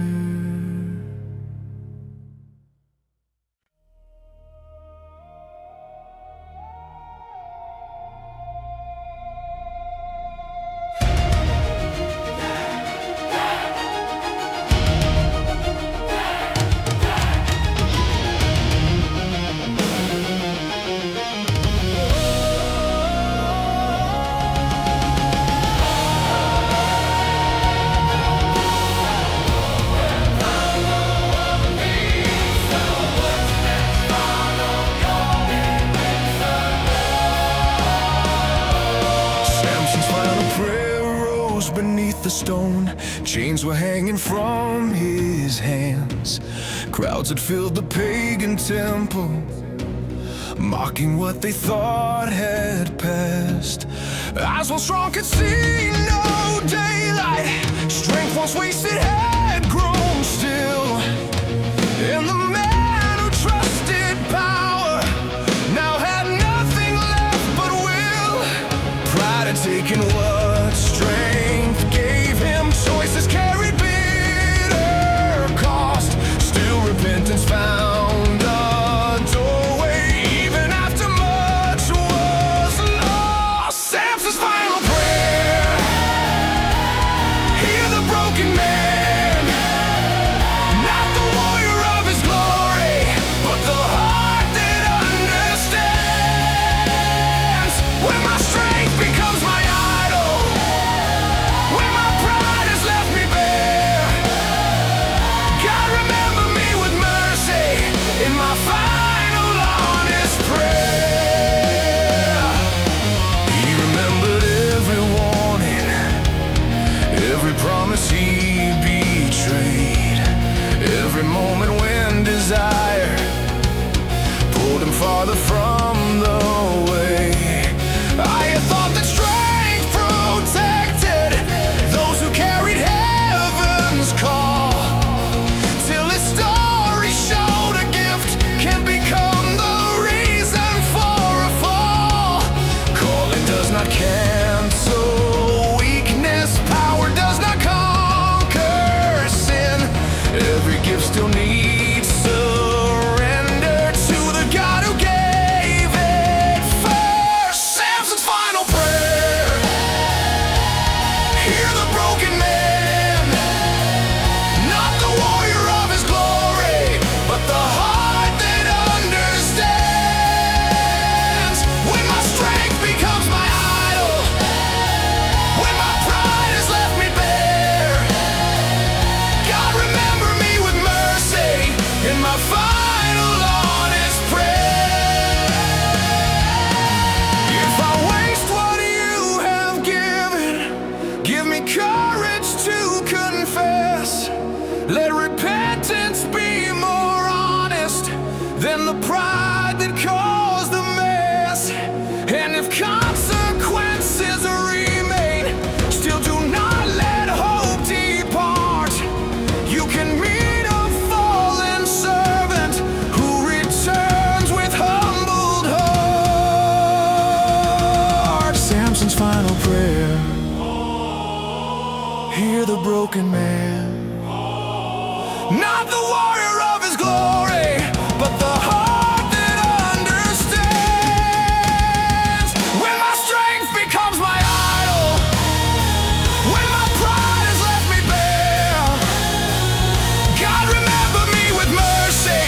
Samson's final prayer rose beneath the stone. Chains were hanging from his hands. Crowds had filled the pagan temple, mocking what they thought had passed. Eyes once strong could see no daylight. Strength once wasted had grown still. And the man who trusted power now had nothing left but will. Pride had taken what strength gave him. Choices carried bitter cost. Still repentance found a doorway even after much was lost. Samson's final prayer, hear the broken man, not the warrior of his glory, but the heart that understands. When my strength becomes my idol, when my pride has left me bare, God remember me with mercy in my final honest prayer. He remembered every warning, every promise he betrayed, every moment when desire pulled him farther from the way. I had thought that strength protected those who carried heaven's call, till his story showed a gift can become the reason for a fall. Calling does not cancel weakness, power does not conquer sin. Every gift still needs surrender to the God who gave it first. Samson's final prayer, hear the broken man, not the warrior of his glory, but the heart that understands. When my strength becomes my idol, hear the broken man, not the warrior of his glory, but the heart that understands. When my strength becomes my idol, when my pride has left me bare, God remember me with mercy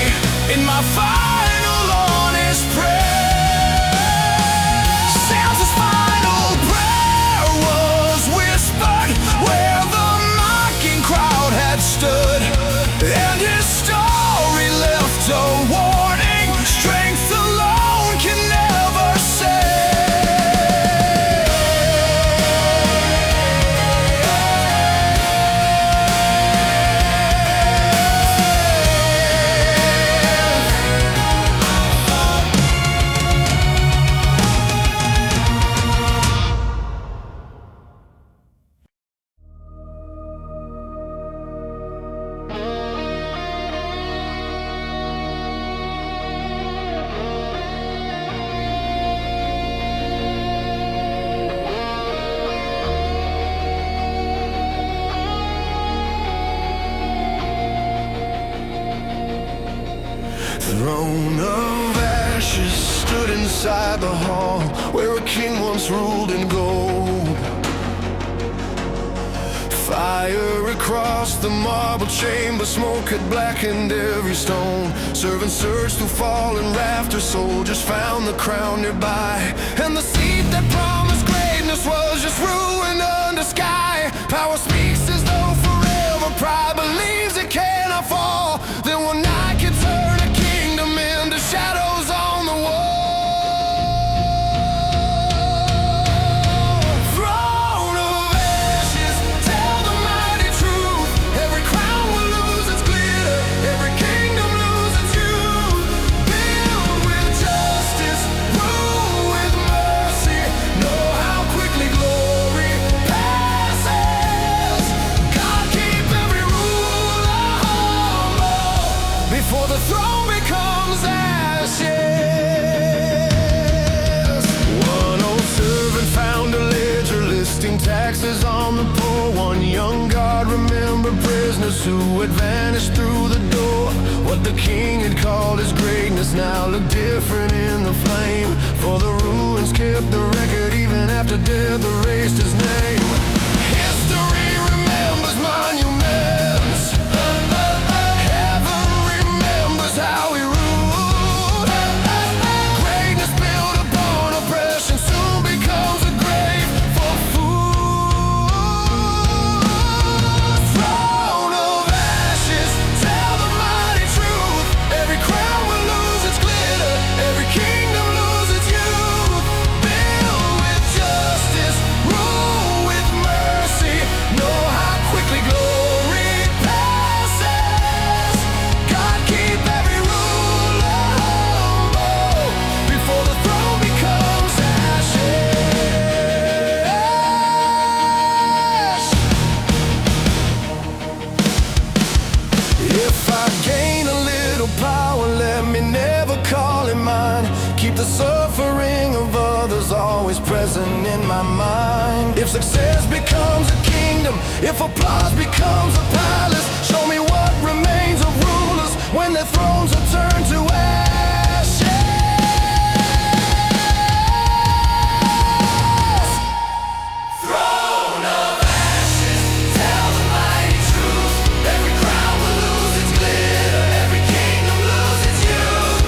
in my final honest prayer. Samson's final prayer was whispered where the mocking crowd had stood, and his story left a warning strength alone can never Throne of ashes stood inside the hall where a king once ruled in gold. Fire across the marble chamber, smoke had blackened every stone. Servants searched through fallen rafters, soldiers found the crown nearby, and the seat that promised greatness was just ruin under sky. Power speaks as though forever, pride believes it cannot fall. Then one night can turn a kingdom into shadows on the wall. Throne of ashes, tell the mighty truth. Every crown will lose its glitter, every kingdom lose its youth. Build with justice, rule with mercy. Know how quickly glory passes. God keep every ruler humble before the throne becomes ashes. One old servant found a ledger listing taxes on the poor. One young guard remembered prisoners who had vanished through the door. What the king had called his greatness now looked different in the flame, for the ruins kept the record even after death erased his name. History remembers monuments, heaven remembers how he ruled. Greatness built upon oppression soon becomes a grave for fools. Throne of ashes, tell the mighty truth. Every crown will lose its glitter, every kingdom lose its youth. Build with justice, rule with mercy. Know how quickly glory passes. God keep every ruler humble before the throne becomes ashes. If I gain a little power, let me never call it mine. Keep the suffering of others always present in my mind. If success becomes a kingdom, if applause becomes a palace, show me what remains of rulers when their thrones are turned to ashes. Throne of ashes, tell the mighty truth. Every crown will lose its glitter, every kingdom lose its youth.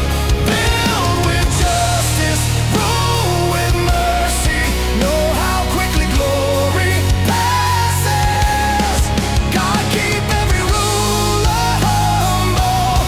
Build with justice, rule with mercy. Know how quickly glory passes. God keep every ruler humble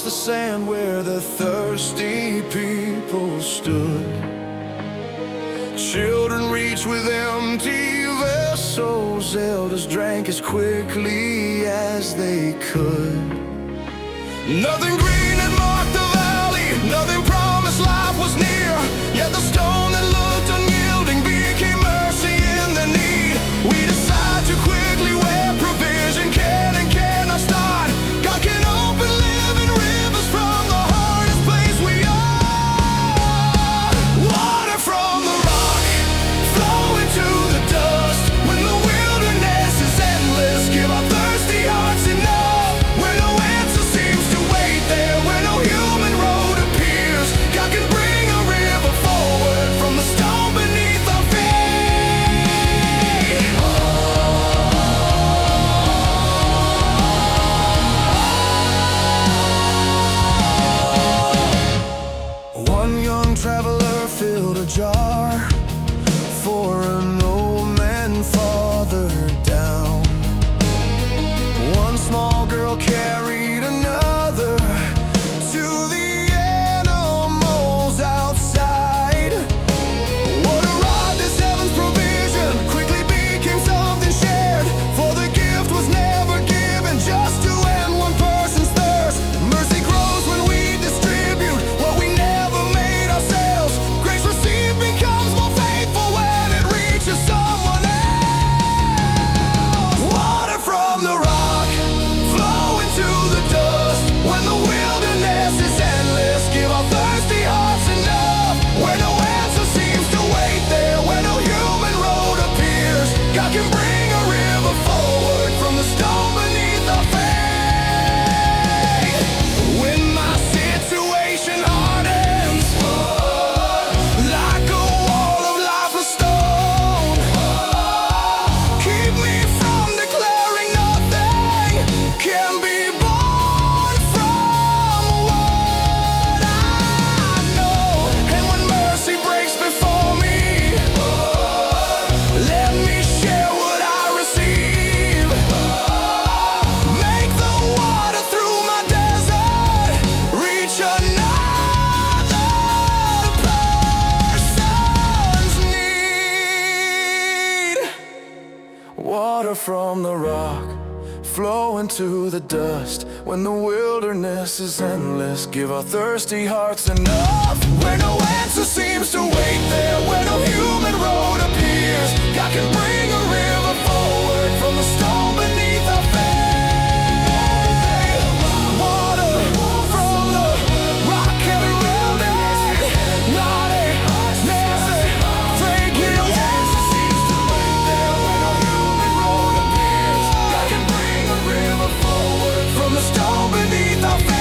the sand where the thirsty people stood. Children reached with empty vessels, elders drank as quickly as they could. Nothing green had marked the valley, nothing promised life was near. Yet the stone that looked unyielding became mercy in the need. We decide to quickly where provision can and cannot start. God can open living rivers from the hardest place we are. Water from the rock, flowing to the dust. When the wilderness is endless, give our thirsty hearts enough. Where no answer seems to wait there, where no human road appears, God can bring a river forward from the stone beneath our feet. One young traveler filled a jar for an old man farther down. One small girl carried another to the animals outside. What a ride, this heaven's provision quickly became something shared. For the gift was never given just to end one person's thirst. Mercy grows when we distribute what we never made ourselves. Grace received becomes more faithful when it reaches someone else. Water from the rock, flowing to the dust. When the wilderness is endless, give our thirsty hearts enough. Where no answer seems to wait there, where no human road appears, God can bring a river forward from the stone beneath our feet. When my situation hardens like a wall of lifeless stone, keep me from declaring nothing can be born from what I know. And when mercy breaks before me, let me share what I receive. Make the water through my desert reach another person's need. Water from the rock, flowing to the dust. When the wilderness is endless, give our thirsty hearts enough. Where no answer seems to wait there, where no human road appears, God can bring a river forward from the stone beneath our feet. Water from the rock, every wilderness, not a messy, fragrant answer seems to wait there, where no human road appears, God can bring a river forward from the stone beneath our feet.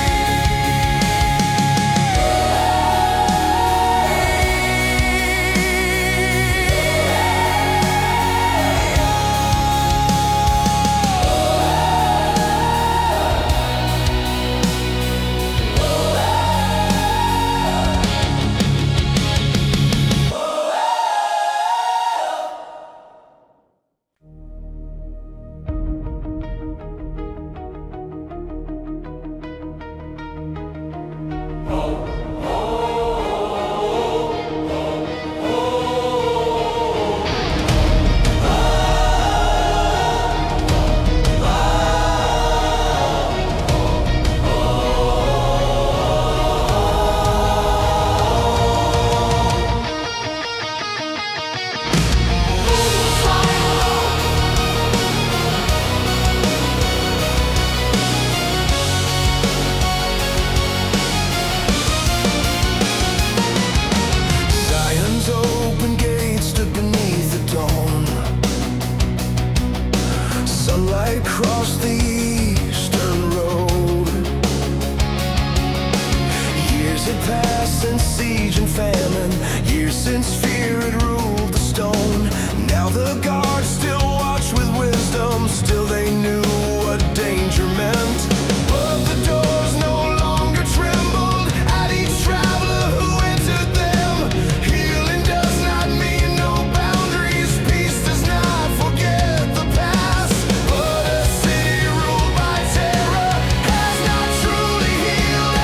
Across the eastern road, years had passed since siege and famine, years since fear had ruled the stone. Now the guards still watch with wisdom, still they knew what danger meant. But the doors no longer trembled at each traveler who entered them. Healing does not mean no boundaries, peace does not forget the past. But a city ruled by terror has not truly healed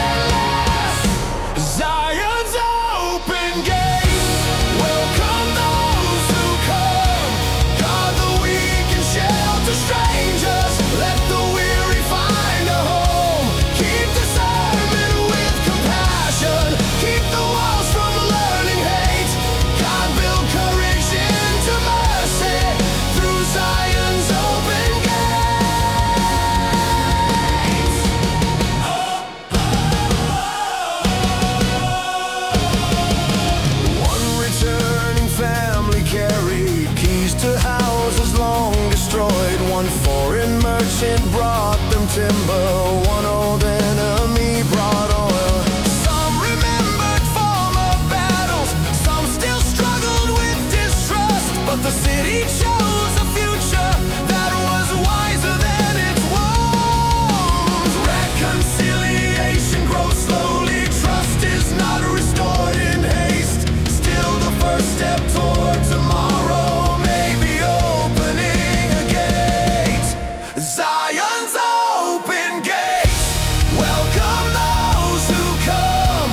timber, one old enemy brought oil. Some remembered former battles, some still struggled with distrust, but the city chose a future that was wiser than its wounds. Reconciliation grows slowly, trust is not restored in haste. Still the first step toward tomorrow may be opening a gate. Zion's open gates, welcome those who come.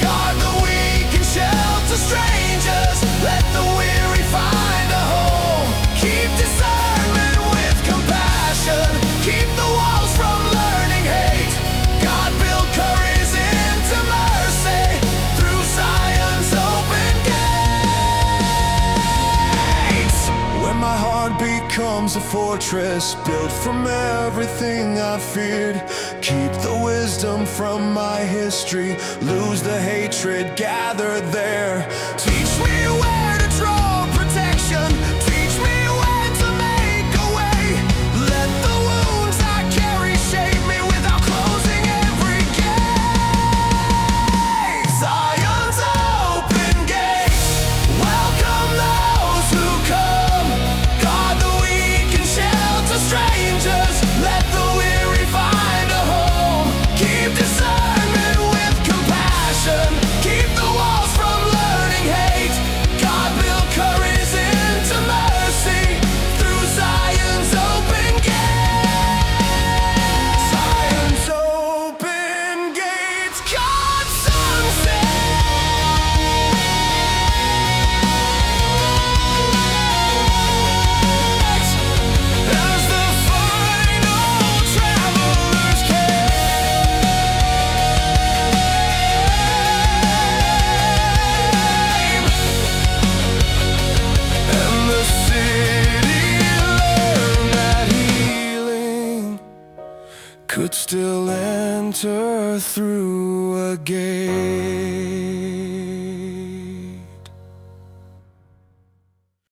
Guard the weak and shelter strangers, let the weary find a home. Keep discernment with compassion, keep the walls from learning hate. God built courage into mercy through Zion's open gates. When my heart becomes a fortress built from everything I feared, keep the wisdom from my history, lose the hatred gathered there. Teach me where to draw protection, teach me when to make a way. Let the wounds I carry shape me without closing every gate. Zion's open gates, welcome those who come. Guard the weak and shelter strangers, let the weary find a home. Keep discernment with compassion, keep the walls from learning hate. God built courage into mercy through Zion's open gates. Zion's open gates, God's son says. As the final travelers came, and the city learned that healing could still enter through a gate.